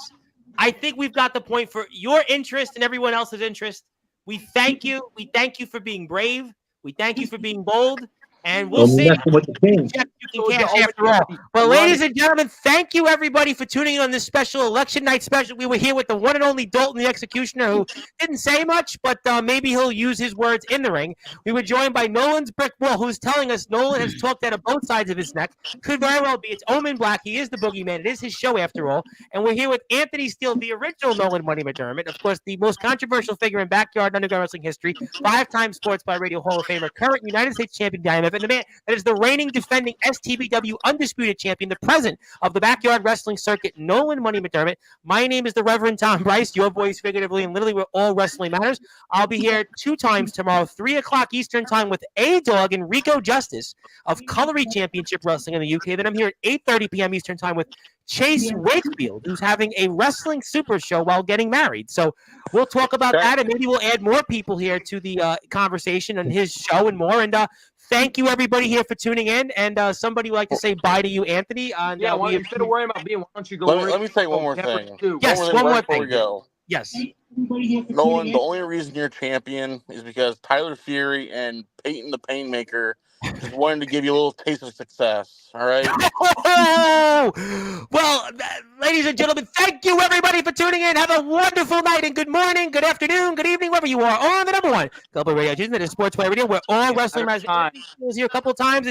Speaker 1: I think we've got the point for your interest and everyone else's interest. We thank you. We thank you for being brave. We thank you for being bold. And we'll see.
Speaker 8: With the team.
Speaker 1: You can cash after all. Well, ladies and gentlemen, thank you everybody for tuning in on this special election night special. We were here with the one and only Dalton, the executioner, who didn't say much, but maybe he'll use his words in the ring. We were joined by Nolan's brick wall, who's telling us Nolan has talked out of both sides of his neck. Could very well be. It's Omen Black. He is the boogeyman. It is his show after all. And we're here with Anthony Steele, the original Nolan Money McDermott. Of course, the most controversial figure in backyard underground wrestling history. 5-time Sportzwire Radio Hall of Famer, current United States champion IMF, and the man that is the reigning defending STBW undisputed champion, the president of the backyard wrestling circuit, Nolan Money McDermott. My name is the Reverend Tom Bryce, your voice figuratively and literally where all wrestling matters. I'll be here 2 times tomorrow, 3 o'clock Eastern time with A-Dog and Rico Justice of Cullery Championship Wrestling in the UK. Then I'm here at 8:30 p.m. Eastern time with Chase Wakefield, who's having a wrestling super show while getting married. So we'll talk about that, and maybe we'll add more people here to the conversation on his show and more. And thank you, everybody here for tuning in. And somebody would like to say bye to you, Anthony.
Speaker 2: Instead of worrying about being, why don't you go?
Speaker 7: Let me say one more thing.
Speaker 2: Yes,
Speaker 7: one more thing. Before we go.
Speaker 1: Yes.
Speaker 7: Nolan, the only reason you're champion is because Tyler Fury and Peyton the Painmaker just wanted to give you a little taste of success. All right.
Speaker 1: Well, ladies and gentlemen, thank you everybody for tuning in. Have a wonderful night and good morning, good afternoon, good evening, wherever you are on the number one Global Radio Station, that is Sportswire Radio, where all wrestling matches here a couple of times.